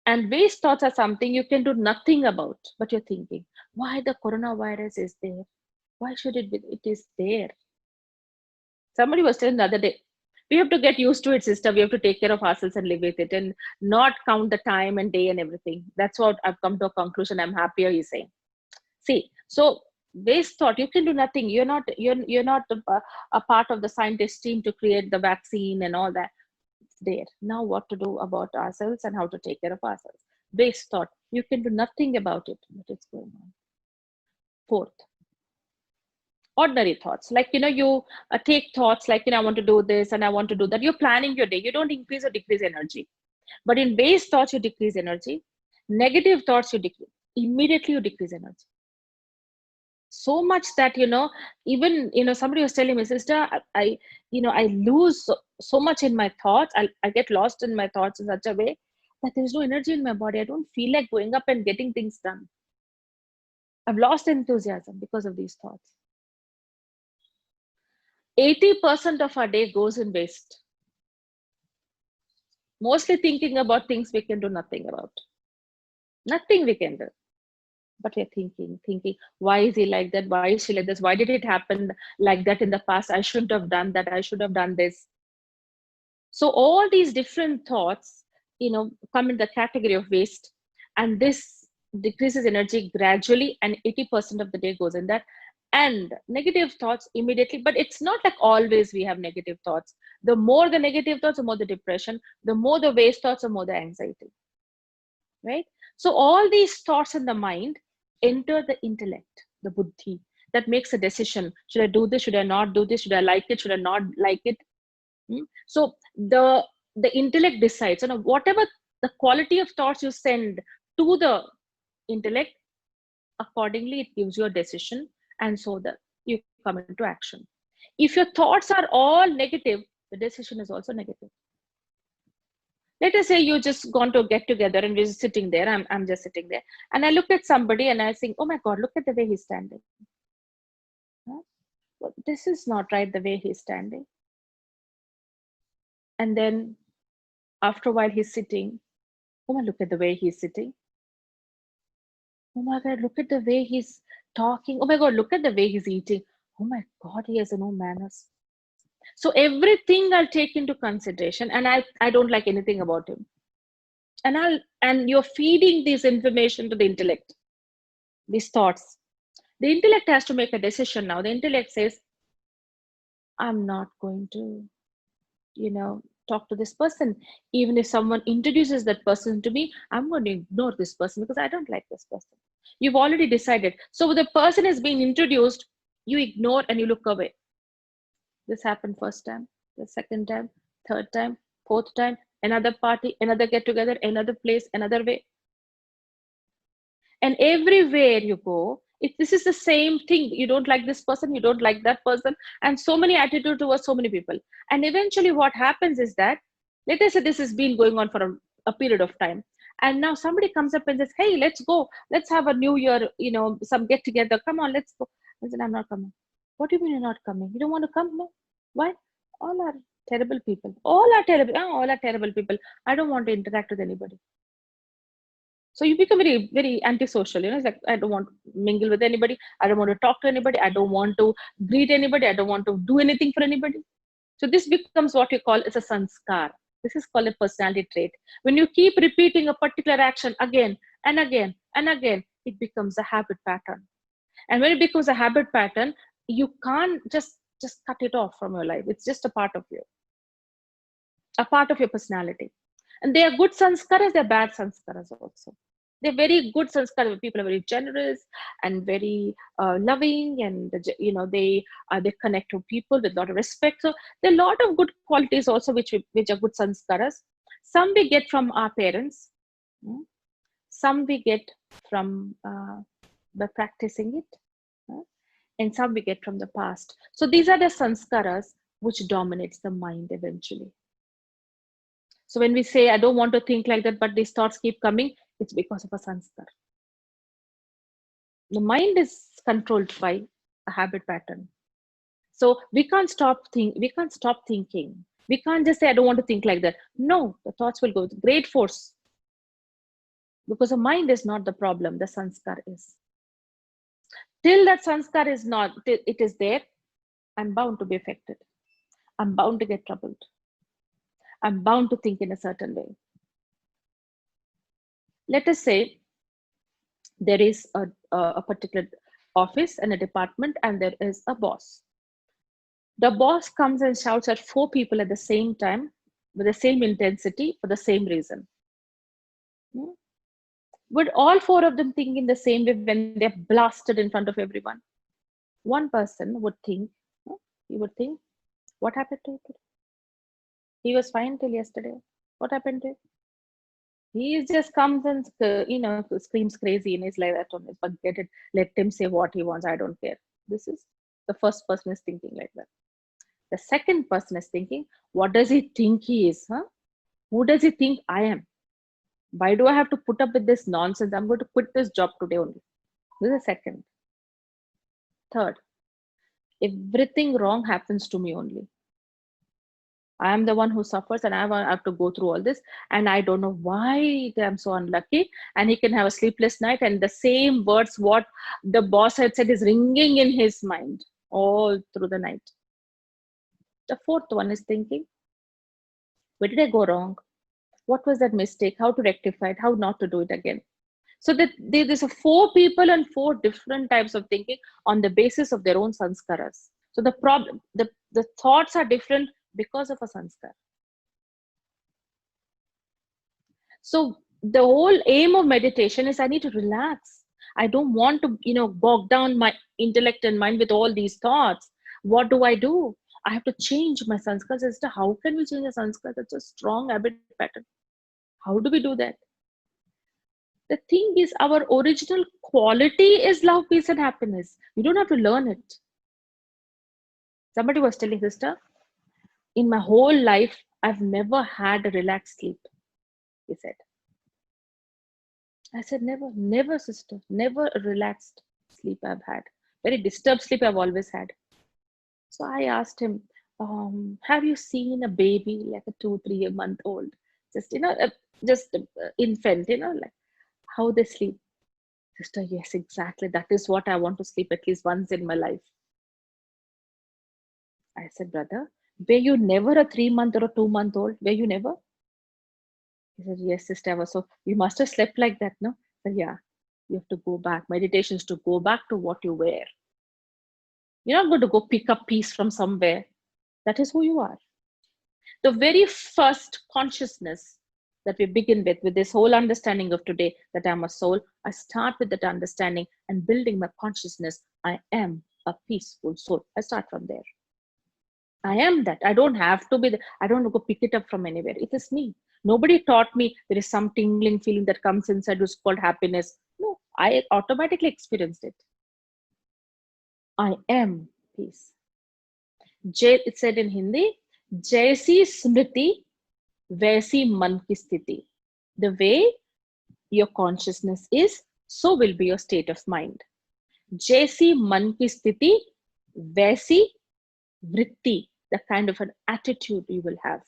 And waste thoughts are something you can do nothing about, but you're thinking, why the coronavirus is there? Why should it be? It is there. Somebody was telling the other day, we have to get used to it, sister. We have to take care of ourselves and live with it and not count the time and day and everything. That's what I've come to a conclusion. I'm happier, he's saying. See, so waste thought, you can do nothing. You're not a part of the scientist team to create the vaccine and all that. It's there. Now what to do about ourselves and how to take care of ourselves. Waste thought, you can do nothing about it, but it's going on. Fourth, ordinary thoughts, like you take thoughts like, I want to do this and I want to do that. You're planning your day. You don't increase or decrease energy. But in base thoughts, you decrease energy. Negative thoughts, you decrease. Immediately you decrease energy. So much that, even, somebody was telling me, sister, I lose so much in my thoughts. I get lost in my thoughts in such a way that there's no energy in my body. I don't feel like going up and getting things done. I've lost enthusiasm because of these thoughts. 80% of our day goes in waste. Mostly thinking about things we can do nothing about. Nothing we can do. But we're thinking, why is he like that? Why is she like this? Why did it happen like that in the past? I shouldn't have done that. I should have done this. So all these different thoughts, come in the category of waste. And this decreases energy gradually, and 80% of the day goes in that. And negative thoughts immediately, but it's not like always we have negative thoughts. The more the negative thoughts, the more the depression, the more the waste thoughts, the more the anxiety, right? So all these thoughts in the mind enter the intellect, the buddhi, that makes a decision. Should I do this? Should I not do this? Should I like it? Should I not like it? So the intellect decides, whatever the quality of thoughts you send to the intellect, accordingly it gives you a decision, and so that you come into action. If your thoughts are all negative, the decision is also negative. Let us say you just gone to a get together and we're just sitting there. I'm just sitting there, and I look at somebody and I think, oh my God, look at the way he's standing. Huh? Well, this is not right, the way he's standing. And then after a while he's sitting, oh my, look at the way he's sitting. Oh my God, look at the way he's talking. Oh my God, look at the way he's eating. Oh my God, he has no manners. So everything I'll take into consideration, and I don't like anything about him. And you're feeding this information to the intellect, these thoughts. The intellect has to make a decision now. The intellect says, I'm not going to, talk to this person. Even if someone introduces that person to me, I'm going to ignore this person because I don't like this person. You've already decided. So the person is being introduced, you ignore and you look away. This happened first time, the second time, third time, fourth time, another party, another get together, another place, another way. And everywhere you go, this is the same thing. You don't like this person, you don't like that person, and so many attitude towards so many people. And eventually what happens is that, let us say this has been going on for a period of time. And now somebody comes up and says, hey, let's go. Let's have a new year, some get together. Come on, let's go. I said, I'm not coming. What do you mean you're not coming? You don't want to come? No. Why? All are terrible people. All are terrible. All are terrible people. I don't want to interact with anybody. So you become very, very antisocial. It's like, I don't want to mingle with anybody. I don't want to talk to anybody. I don't want to greet anybody. I don't want to do anything for anybody. So this becomes what you call as a sanskar. This is called a personality trait. When you keep repeating a particular action again and again and again, it becomes a habit pattern. And when it becomes a habit pattern, you can't just cut it off from your life. It's just a part of you, a part of your personality. And they are good sanskaras, they're bad sanskaras also. They're very good sanskaras. People are very generous and very loving, and they connect to people with a lot of respect. So there are a lot of good qualities also which are good sanskaras. Some we get from our parents, some we get from by practicing it, and some we get from the past. So these are the sanskaras which dominates the mind eventually. So when we say, I don't want to think like that, but these thoughts keep coming, it's because of a sanskar. The mind is controlled by a habit pattern. So we can't stop thinking. We can't just say, I don't want to think like that. No, the thoughts will go with great force. Because the mind is not the problem, the sanskar is. Till that sanskar is not, it is there, I'm bound to be affected. I'm bound to get troubled. I'm bound to think in a certain way. Let us say there is a particular office and a department, and there is a boss. The boss comes and shouts at 4 people at the same time with the same intensity for the same reason. Would all 4 of them think in the same way when they're blasted in front of everyone? One person would think, what happened to him today? He was fine till yesterday. What happened to him? He just comes and screams crazy in his life. I don't know, forget it. Let him say what he wants. I don't care. This is the first person is thinking like that. The second person is thinking, what does he think he is? Who does he think I am? Why do I have to put up with this nonsense? I'm going to quit this job today only. This is the second. Third, everything wrong happens to me only. I am the one who suffers, and I have to go through all this, and I don't know why I'm so unlucky. And he can have a sleepless night, and the same words what the boss had said is ringing in his mind all through the night. The fourth one is thinking, where did I go wrong? What was that mistake? How to rectify it? How not to do it again? So that there's a four people and four different types of thinking on the basis of their own sanskaras. So the problem, the thoughts are different because of a sanskar. So the whole aim of meditation is I need to relax. I don't want to, bog down my intellect and mind with all these thoughts. What do? I have to change my sanskar system. How can we change a sanskar? That's a strong habit pattern. How do we do that? The thing is, our original quality is love, peace, and happiness. You don't have to learn it. Somebody was telling, sister, in my whole life, I've never had a relaxed sleep, he said. I said, never, sister, never a relaxed sleep I've had. Very disturbed sleep I've always had. So I asked him, have you seen a baby, like a 2-3 month old, just, just infant, like how they sleep? Sister, yes, exactly. That is what I want to sleep at least once in my life. I said, brother, were you never a 3 month or a 2 month old? Were you never? He said, yes, sister. So you must have slept like that, no? I said, yeah. You have to go back. Meditation is to go back to what you were. You're not going to go pick up peace from somewhere. That is who you are. The very first consciousness that we begin with this whole understanding of today, that I'm a soul, I start with that understanding and building my consciousness. I am a peaceful soul. I start from there. I am that. I don't have to be, I don't go pick it up from anywhere. It is me. Nobody taught me there is some tingling feeling that comes inside which is called happiness. No, I automatically experienced it. I am peace. It said in Hindi, Jaisi Smriti, Vaisi Man Ki Sthiti. The way your consciousness is, so will be your state of mind. Jaisi Man Ki Sthiti, Vaisi Vritti, the kind of an attitude you will have.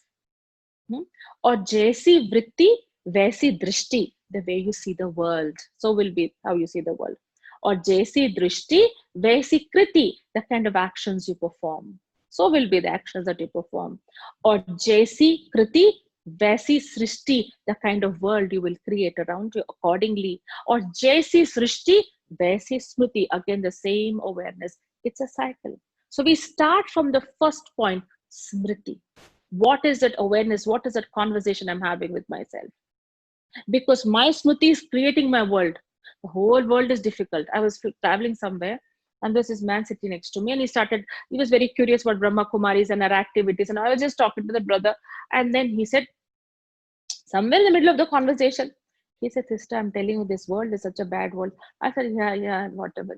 Or Jaisi Vritti, Vaisi Drishti, the way you see the world. So will be how you see the world. Or Jaisi Drishti, Vaisi Kriti, the kind of actions you perform. So will be the actions that you perform. Or Jaisi Kriti, Vaisi Srishti, the kind of world you will create around you accordingly. Or Jaisi Srishti, Vaisi Smriti, again the same awareness. It's a cycle. So we start from the first point, Smriti. What is that awareness? What is that conversation I'm having with myself? Because my Smriti is creating my world. The whole world is difficult. I was traveling somewhere and there's this man sitting next to me and he was very curious about Brahma Kumaris and our activities. And I was just talking to the brother. And then he said, somewhere in the middle of the conversation, he said, sister, I'm telling you, this world is such a bad world. I said, yeah, whatever.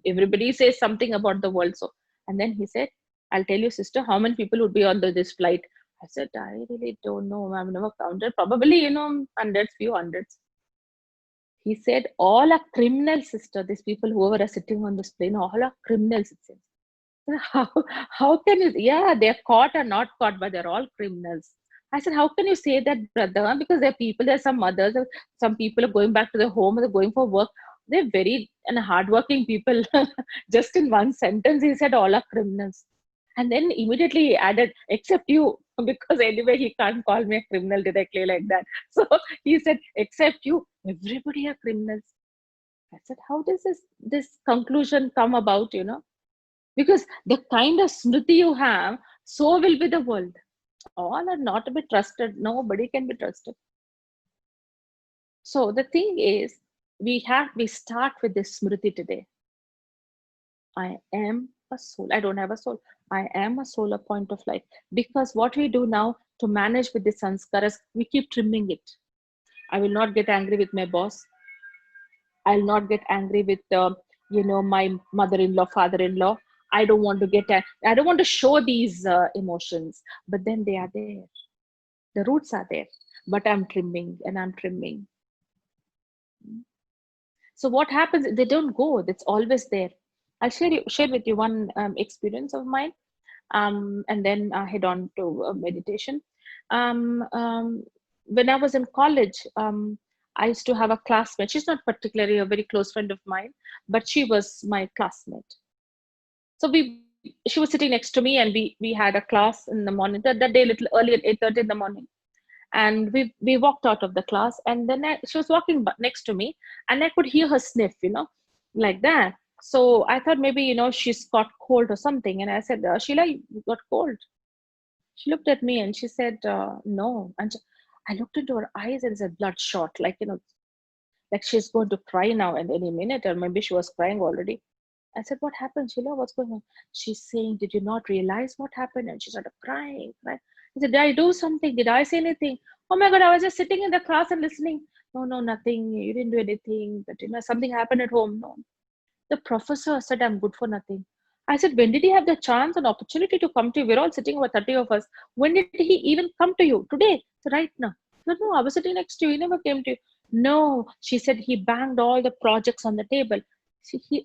Everybody says something about the world. So, and then he said, I'll tell you, sister, how many people would be on this flight? I said, I really don't know. I've never counted. Probably, hundreds, few hundreds. He said, all are criminals, sister. These people, whoever are sitting on this plane, all are criminals. It says. How can you? Yeah, they're caught or not caught, but they're all criminals. I said, how can you say that, brother? Because there are people, there's some mothers, some people are going back to their home, they're going for work. They're very hardworking people. Just in one sentence, he said, all are criminals. And then immediately he added, except you, because anyway, he can't call me a criminal directly like that. So he said, except you, everybody are criminals. I said, how does this conclusion come about, Because the kind of smriti you have, so will be the world. All are not to be trusted. Nobody can be trusted. So the thing is, we start with this smriti today. I am a soul. I don't have a soul. I am a soul, a point of light. Because what we do now to manage with the sanskaras, we keep trimming it. I will not get angry with my boss. I'll not get angry with, my mother-in-law, father-in-law. I don't want to show these emotions, but then they are there. The roots are there, but I'm trimming and I'm trimming. So what happens? They don't go. It's always there. I'll share with you one experience of mine, and then head on to meditation. When I was in college, I used to have a classmate. She's not particularly a very close friend of mine, but she was my classmate. So she was sitting next to me, and we had a class in the morning. That day, a little early at 8:30 in the morning. And we walked out of the class, and then she was walking next to me, and I could hear her sniff, like that. So I thought maybe, she's got cold or something. And I said, Sheila, you got cold? She looked at me and she said, no. And I looked into her eyes and said, bloodshot, like, like she's going to cry now at any minute, or maybe she was crying already. I said, what happened, Sheila? What's going on? She's saying, did you not realize what happened? And she started crying. Right? I said, did I do something? Did I say anything? Oh my God, I was just sitting in the class and listening. No, no, nothing. You didn't do anything. But something happened at home. No. The professor said, I'm good for nothing. I said, when did he have the chance and opportunity to come to you? We're all sitting, over 30 of us. When did he even come to you? Today? So right now. No, I was sitting next to you. He never came to you. No, she said, he banged all the projects on the table.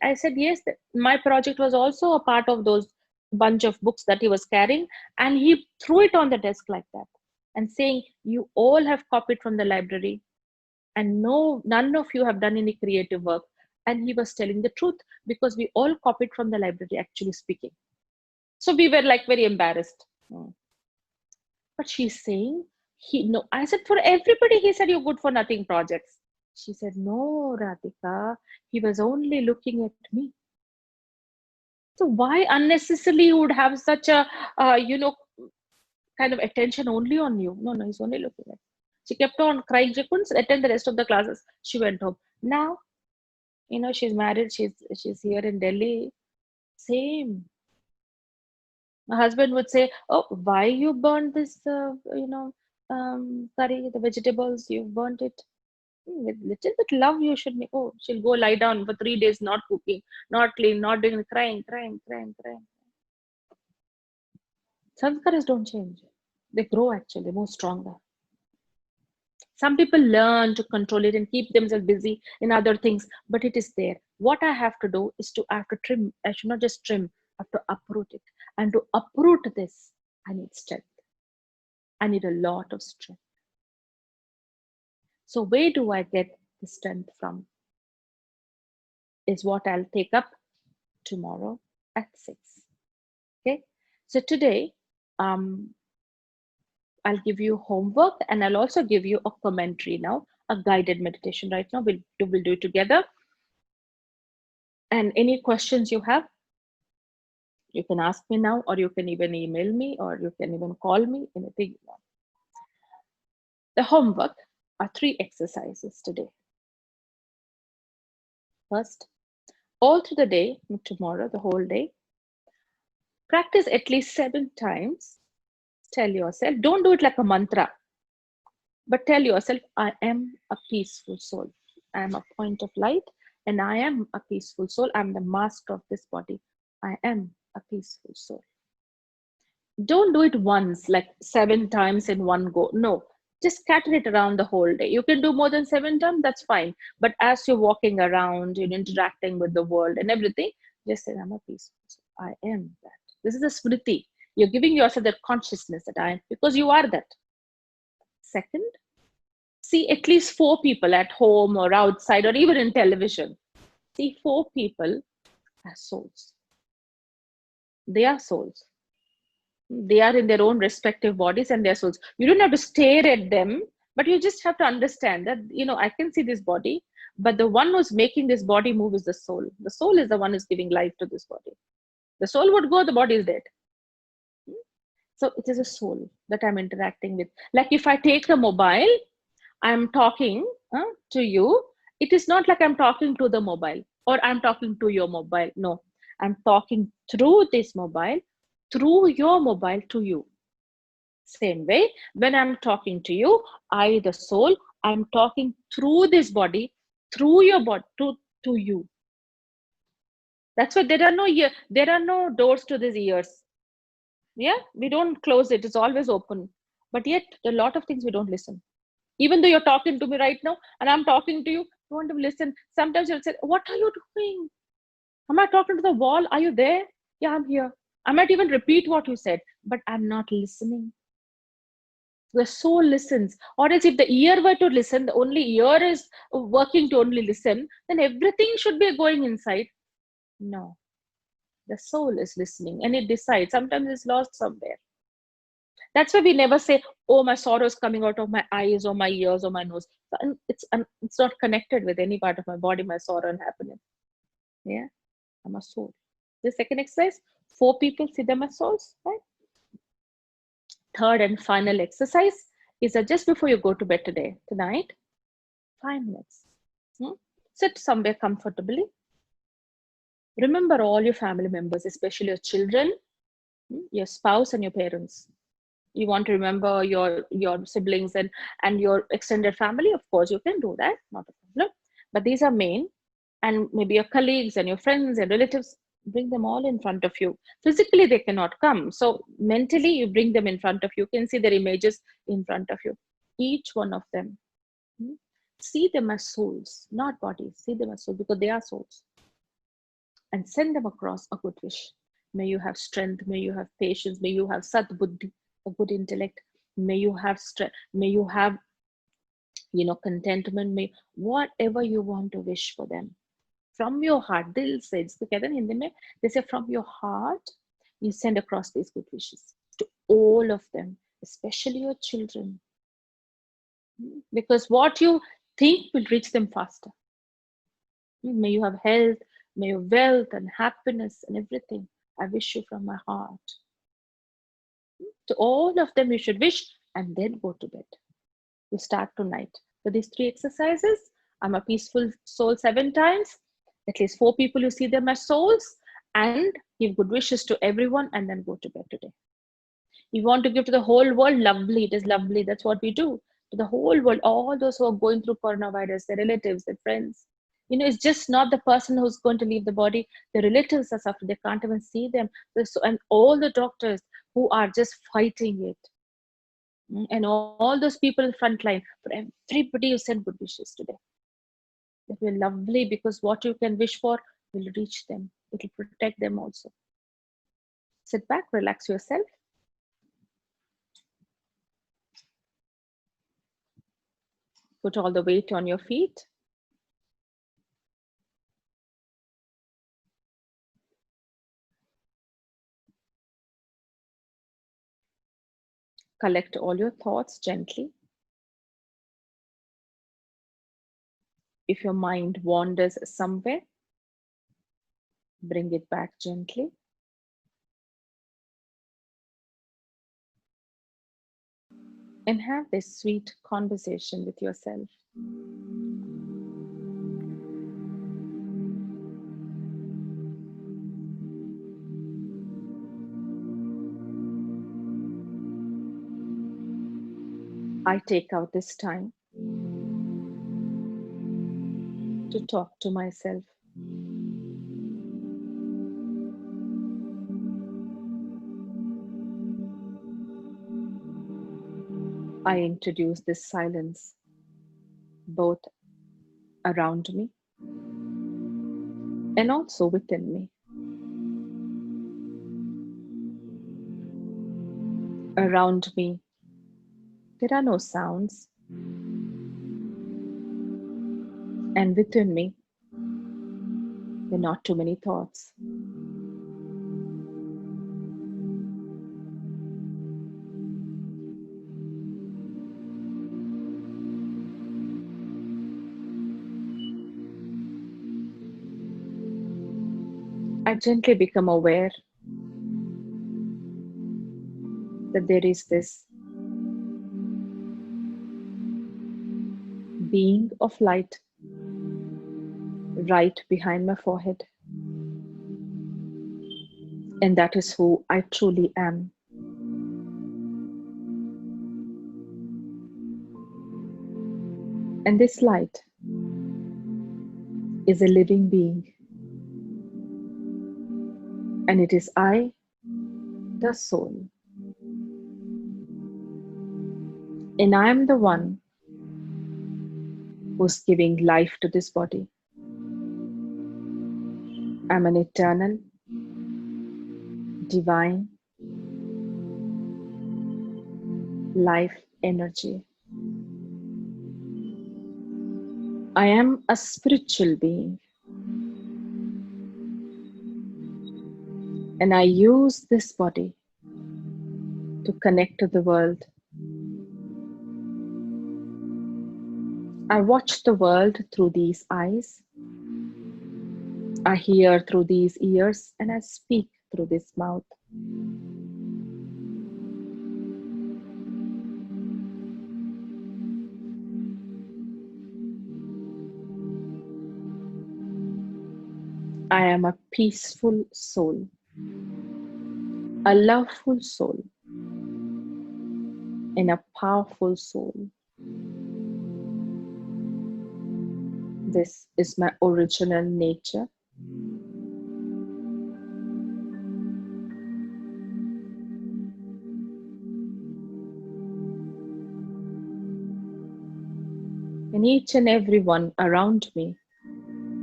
I said, yes, my project was also a part of those bunch of books that he was carrying. And he threw it on the desk like that and saying, you all have copied from the library and none of you have done any creative work. And he was telling the truth, because we all copied from the library, actually speaking. So we were like very embarrassed. But she's saying, no. I said, for everybody, he said, you're good for nothing projects. She said, no, Radhika, he was only looking at me. So why unnecessarily you would have such a, kind of attention only on you? No, he's only looking at me. She kept on crying. She couldn't attend the rest of the classes. She went home. Now, she's married. She's here in Delhi. Same. My husband would say, oh, why you burned this, curry, the vegetables, you burnt it. With little bit love, you should make. Oh, she'll go lie down for 3 days, not cooking, not clean, not doing, crying. Sanskaras don't change. They grow actually, more stronger. Some people learn to control it and keep themselves busy in other things, but it is there. What I have to do is I have to trim. I should not just trim, I have to uproot it. And to uproot this, I need strength. I need a lot of strength. So where do I get the strength from? Is what I'll take up tomorrow at 6. Okay. So today, I'll give you homework, and I'll also give you a commentary now, a guided meditation right now. We'll do it together. And any questions you have, you can ask me now, or you can even email me, or you can even call me, anything you want. The homework are 3 exercises today. First, all through the day, tomorrow, the whole day, practice at least 7 times. Tell yourself, don't do it like a mantra, but tell yourself, I am a peaceful soul. I am a point of light, and I am a peaceful soul. I'm the master of this body. I am a peaceful soul. Don't do it once, like 7 times in one go. No, just scatter it around the whole day. You can do more than 7 times, that's fine. But as you're walking around, you're interacting with the world and everything, just say, I'm a peaceful soul. I am that. This is a smriti. You're giving yourself that consciousness that I am, because you are that. Second, see at least 4 people at home or outside or even in television. See 4 people as souls. They are souls. They are in their own respective bodies and their souls. You don't have to stare at them, but you just have to understand that, I can see this body, but the one who's making this body move is the soul. The soul is the one who's giving life to this body. The soul would go, the body is dead. So it is a soul that I'm interacting with. Like if I take the mobile, I'm talking to you. It is not like I'm talking to the mobile or I'm talking to your mobile. No, I'm talking through this mobile, through your mobile to you. Same way, when I'm talking to you, I, the soul, I'm talking through this body, through your body to you. That's why there are no doors to these ears. Yeah, we don't close it. It's always open. But yet, a lot of things we don't listen. Even though you're talking to me right now and I'm talking to you, you want to listen. Sometimes you'll say, what are you doing? Am I talking to the wall? Are you there? Yeah, I'm here. I might even repeat what you said, but I'm not listening. The soul listens. Or else if the ear were to listen, the only ear is working to only listen, then everything should be going inside. No. The soul is listening and it decides. Sometimes it's lost somewhere. That's why we never say, oh, my sorrow is coming out of my eyes or my ears or my nose. It's not connected with any part of my body, my sorrow and happiness. Yeah, I'm a soul. The second exercise, 4 people see them as souls, right? Third and final exercise is that just before you go to bed tonight, 5 minutes. Sit somewhere comfortably. Remember all your family members, especially your children, your spouse, and your parents. You want to remember your siblings and your extended family, of course, you can do that, not a problem. But these are main, and maybe your colleagues and your friends and relatives, bring them all in front of you. Physically, they cannot come. So mentally, you bring them in front of you. You can see their images in front of you. Each one of them. See them as souls, not bodies. See them as souls because they are souls. And send them across a good wish. May you have strength. May you have patience. May you have sat buddhi, a good intellect. May you have strength. May you have, contentment. May whatever you want to wish for them. From your heart, they'll say, they say from your heart, you send across these good wishes to all of them, especially your children. Because what you think will reach them faster. May you have health, may you have wealth and happiness and everything. I wish you from my heart. To all of them you should wish and then go to bed. You start tonight. So these 3 exercises, I'm a peaceful soul 7 times, at least 4 people you see them as souls, and give good wishes to everyone and then go to bed today. You want to give to the whole world, lovely, it is lovely. That's what we do. To the whole world, all those who are going through coronavirus, their relatives, their friends. It's just not the person who's going to leave the body. The relatives are suffering. They can't even see them. And all the doctors who are just fighting it. And all those people in front line, for everybody you send good wishes today. It will be lovely because what you can wish for will reach them. It will protect them also. Sit back, relax yourself. Put all the weight on your feet. Collect all your thoughts gently. If your mind wanders somewhere, bring it back gently. And have this sweet conversation with yourself. I take out this time to talk to myself. I introduce this silence both around me and also within me. Around me, there are no sounds. And within me, there are not too many thoughts. I gently become aware that there is this being of light right behind my forehead. And that is who I truly am. And this light is a living being. And it is I, the soul. And I am the one who's giving life to this body. I'm an eternal, divine life energy. I am a spiritual being. And I use this body to connect to the world. I watch the world through these eyes. I hear through these ears, and I speak through this mouth. I am a peaceful soul, a loveful soul, and a powerful soul. This is my original nature. And each and every one around me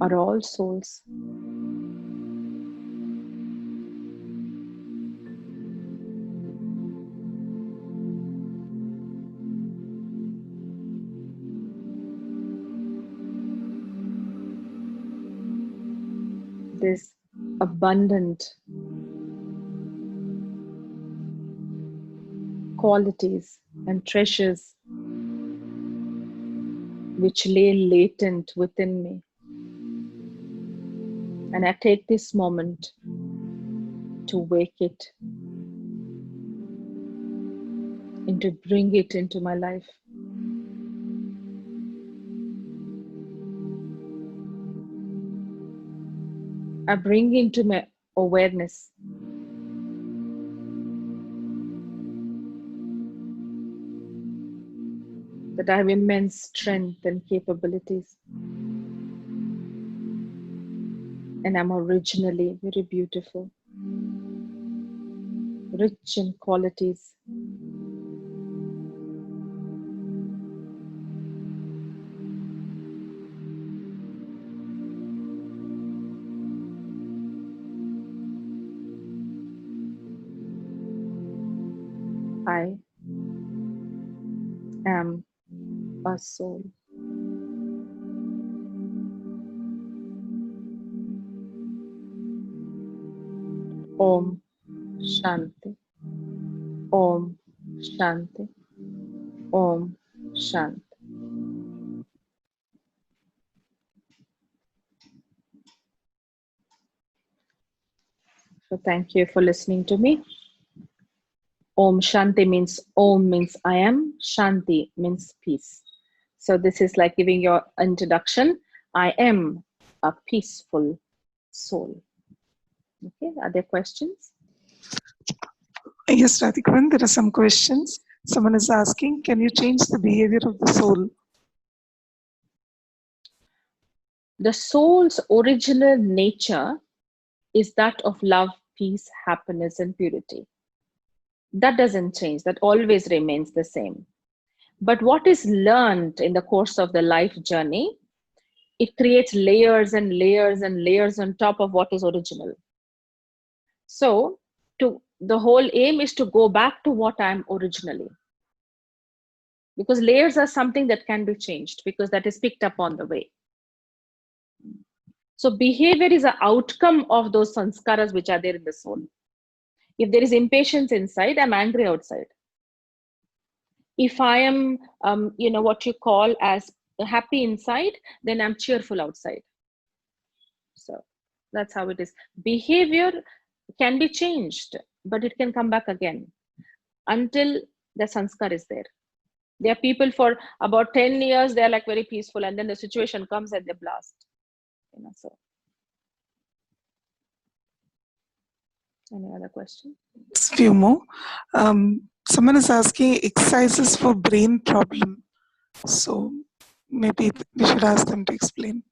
are all souls. This abundant qualities and treasures which lay latent within me. And I take this moment to wake it and to bring it into my life. I bring into my awareness that I have immense strength and capabilities. And I'm originally very beautiful, rich in qualities. I am a soul. Om Shanti. Om Shanti. Om Shanti. So thank you for listening to me. Om Shanti means I am, Shanti means peace. So this is like giving your introduction. I am a peaceful soul. Okay, are there questions? Yes, Radhika Behn, there are some questions. Someone is asking, can you change the behavior of the soul? The soul's original nature is that of love, peace, happiness, and purity. That doesn't change, that always remains the same. But what is learned in the course of the life journey, it creates layers and layers and layers on top of what is original. So the whole aim is to go back to what I'm originally. Because layers are something that can be changed because that is picked up on the way. So behavior is an outcome of those sanskaras which are there in the soul. If there is impatience inside, I'm angry outside. If I am, what you call as happy inside, then I'm cheerful outside. So that's how it is. Behavior can be changed, but it can come back again until the sanskar is there. There are people for about 10 years, they're like very peaceful, and then the situation comes and they blast. So. Any other question? Few more. Someone is asking exercises for brain problem. So maybe we should ask them to explain.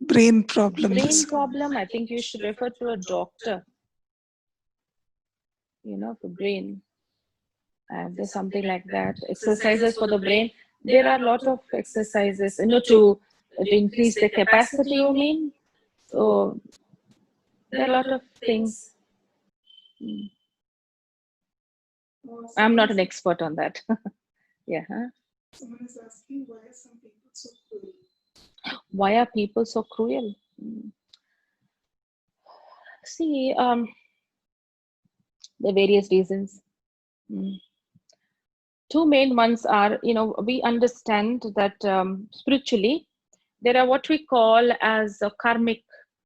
Brain problems. Brain problem, I think you should refer to a doctor. For brain. There's something like that. Exercises for the brain. There are a lot of exercises, to increase the capacity, you mean? So there are a lot of things. I'm not an expert on that. Yeah. Someone is asking, why are some people so cruel? Why are people so cruel? See, there are various reasons. Mm. Two main ones are, we understand that spiritually, there are what we call as karmic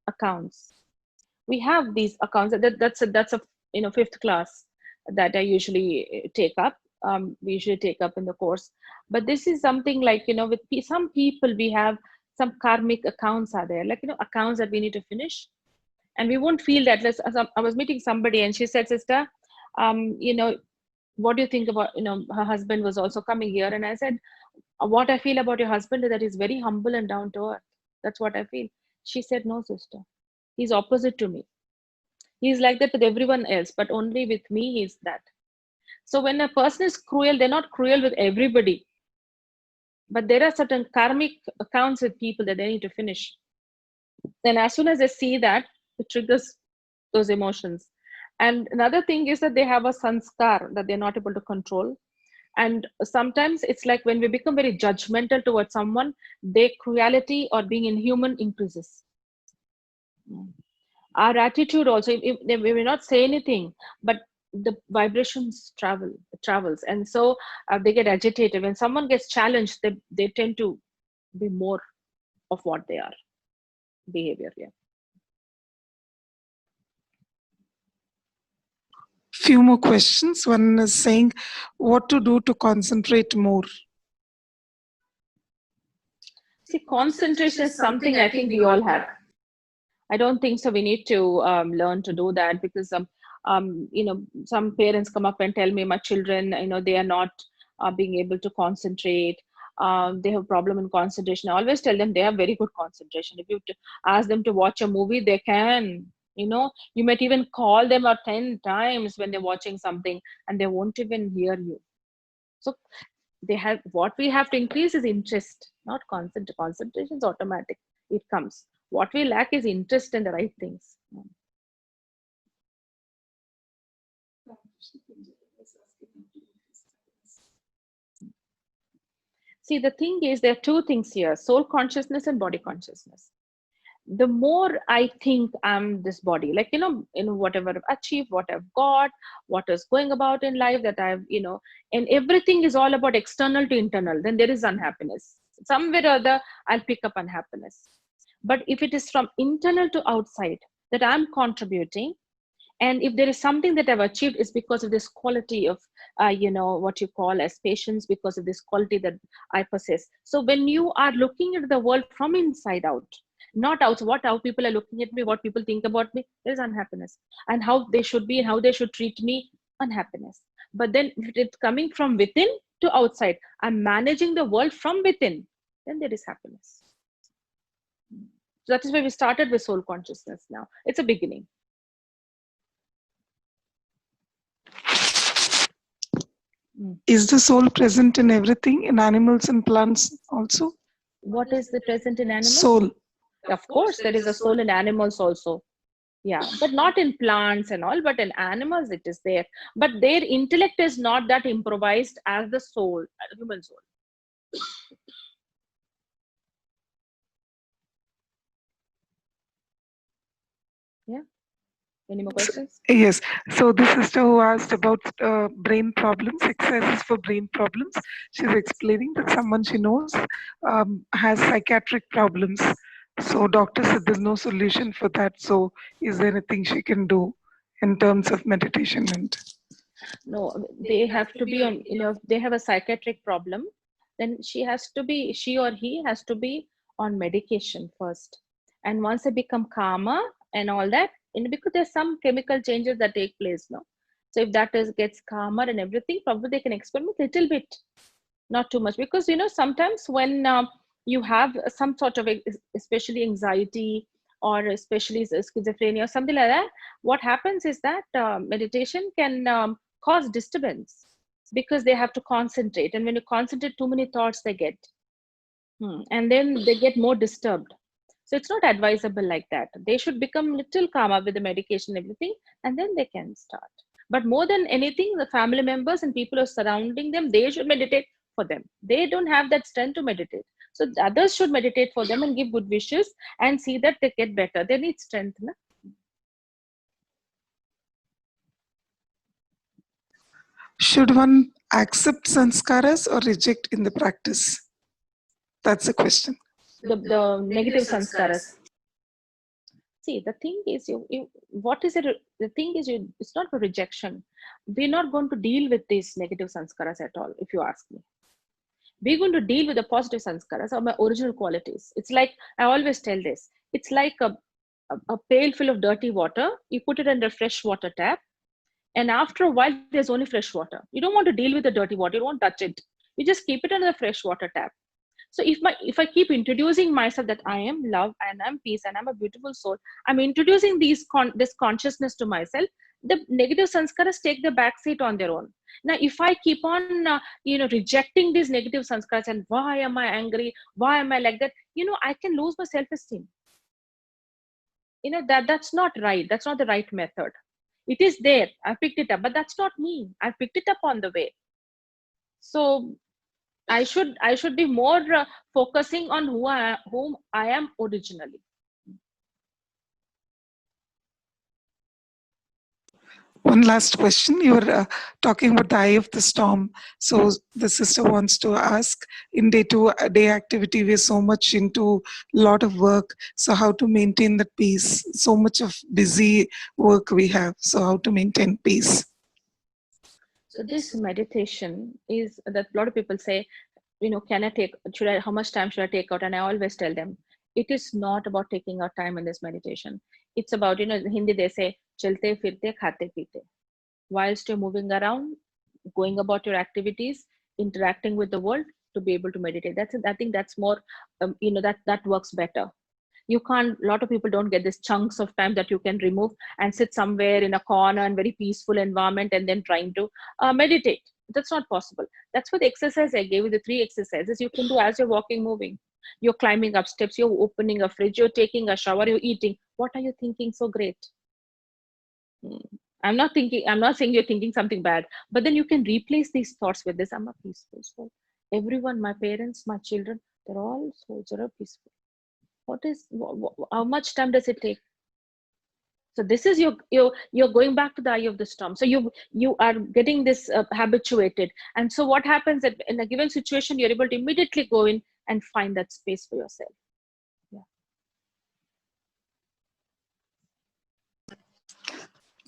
accounts. We have these accounts. That's a fifth class that I usually take up. We usually take up in the course. But this is something like, with some people, we have some karmic accounts are there, like, accounts that we need to finish. And we won't feel that. I was meeting somebody and she said, sister, what do you think about, her husband was also coming here. And I said, what I feel about your husband is that he's very humble and down to earth. That's what I feel. She said, no, sister. He's opposite to me. He's like that with everyone else, but only with me, he's that. So when a person is cruel, they're not cruel with everybody. But there are certain karmic accounts with people that they need to finish. Then as soon as they see that, it triggers those emotions. And another thing is that they have a sanskar that they're not able to control. And sometimes it's like when we become very judgmental towards someone, their cruelty or being inhuman increases. Our attitude also, if we may not say anything, but the vibrations travels. And so they get agitated. When someone gets challenged, they tend to be more of what they are. Behavior, yeah. Few more questions. One is saying, what to do to concentrate more? See, concentration is something I think we all have. I don't think so. We need to learn to do that, because some parents come up and tell me, my children, they are not being able to concentrate. They have problem in concentration. I always tell them they have very good concentration. If you ask them to watch a movie, they can. You might even call them out 10 times when they're watching something, and they won't even hear you. So what we have to increase is interest, not concentration. Concentration is automatic. It comes. What we lack is interest in the right things. See, the thing is, there are two things here: soul consciousness and body consciousness. The more I think I'm this body, like, whatever I've achieved, what I've got, what is going about in life, that I've, and everything is all about external to internal, then there is unhappiness. Somewhere or other, I'll pick up unhappiness. But if it is from internal to outside, that I'm contributing, and if there is something that I've achieved, is because of this quality of what you call as patience, because of this quality that I possess. So when you are looking at the world from inside out, not out, how people are looking at me, what people think about me, there is unhappiness. And how they should be and how they should treat me, unhappiness. But then if it's coming from within to outside, I'm managing the world from within, then there is happiness. So that is where we started with soul consciousness. Now it's a beginning. Is the soul present in everything, in animals and plants also? What is the present in animals? Soul. Of course, there is a soul in animals also. Yeah, but not in plants and all, but in animals it is there. But their intellect is not that improvised as the soul, human soul. Yeah. Any more questions? Yes. So the sister who asked about brain problems, exercises for brain problems, she's explaining that someone she knows has psychiatric problems. So doctor said there's no solution for that. So is there anything she can do in terms of meditation? And no, they have to be on, if they have a psychiatric problem, then she or he has to be on medication first. And once they become calmer and all that, because there's some chemical changes that take place now. So if that gets calmer and everything, probably they can experiment a little bit, not too much. Because, sometimes when you have some sort of, especially anxiety, or especially schizophrenia or something like that, what happens is that meditation can cause disturbance, because they have to concentrate. And when you concentrate, too many thoughts they get. And then they get more disturbed. So it's not advisable like that. They should become little calmer with the medication and everything, and then they can start. But more than anything, the family members and people who are surrounding them, they should meditate for them. They don't have that strength to meditate. So the others should meditate for them and give good wishes and see that they get better. They need strength. Na? Should one accept sanskaras or reject in the practice? That's the question. The negative sanskaras. See, the thing is, what is it? The thing is, it's not a rejection. We're not going to deal with these negative sanskaras at all, if you ask me. We're going to deal with the positive sanskaras or my original qualities. It's like, I always tell this, it's like a pail full of dirty water. You put it under a fresh water tap, and after a while, there's only fresh water. You don't want to deal with the dirty water. You don't touch it. You just keep it under the fresh water tap. So if I keep introducing myself that I am love and I'm peace and I'm a beautiful soul, I'm introducing this consciousness to myself. The negative sanskaras take the back seat on their own. Now, if I keep on rejecting these negative sanskaras and why am I angry? Why am I like that? I can lose my self-esteem. That's not right. That's not the right method. It is there. I picked it up, but that's not me. I picked it up on the way. So I should be more focusing on whom I am originally. One last question. You were talking about the eye of the storm. So the sister wants to ask, in day-to-day activity, we're so much into a lot of work. So how to maintain that peace? So much of busy work we have. So how to maintain peace? So this meditation is that a lot of people say, how much time should I take out? And I always tell them, it is not about taking out time in this meditation. It's about, in Hindi they say, chalte firte khate pite. Whilst you're moving around, going about your activities, interacting with the world, to be able to meditate. I think that's more, that works better. You can't, a lot of people don't get this chunks of time that you can remove and sit somewhere in a corner and very peaceful environment and then trying to meditate. That's not possible. That's what the exercise I gave you, the 3 exercises you can do as you're walking, moving. You're climbing up steps, you're opening a fridge, you're taking a shower, you're eating. What are you thinking so great? I'm not saying you're thinking something bad, but then you can replace these thoughts with this. I'm a peaceful soul. Everyone, my parents, my children, they're all souls are peaceful. How much time does it take? So this is you're going back to the eye of the storm. So you are getting this habituated. And so what happens that in a given situation, you're able to immediately go in and find that space for yourself. Yeah.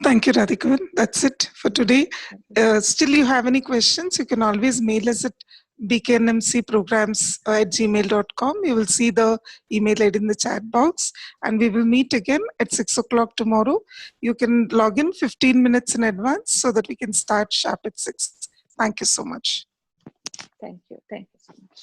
Thank you, Radhika. That's it for today. Still, you have any questions, you can always mail us at bknmcprograms@gmail.com. You will see the email ID in the chat box, and we will meet again at 6 o'clock tomorrow. You can log in 15 minutes in advance so that we can start sharp at 6. Thank you so much. Thank you so much.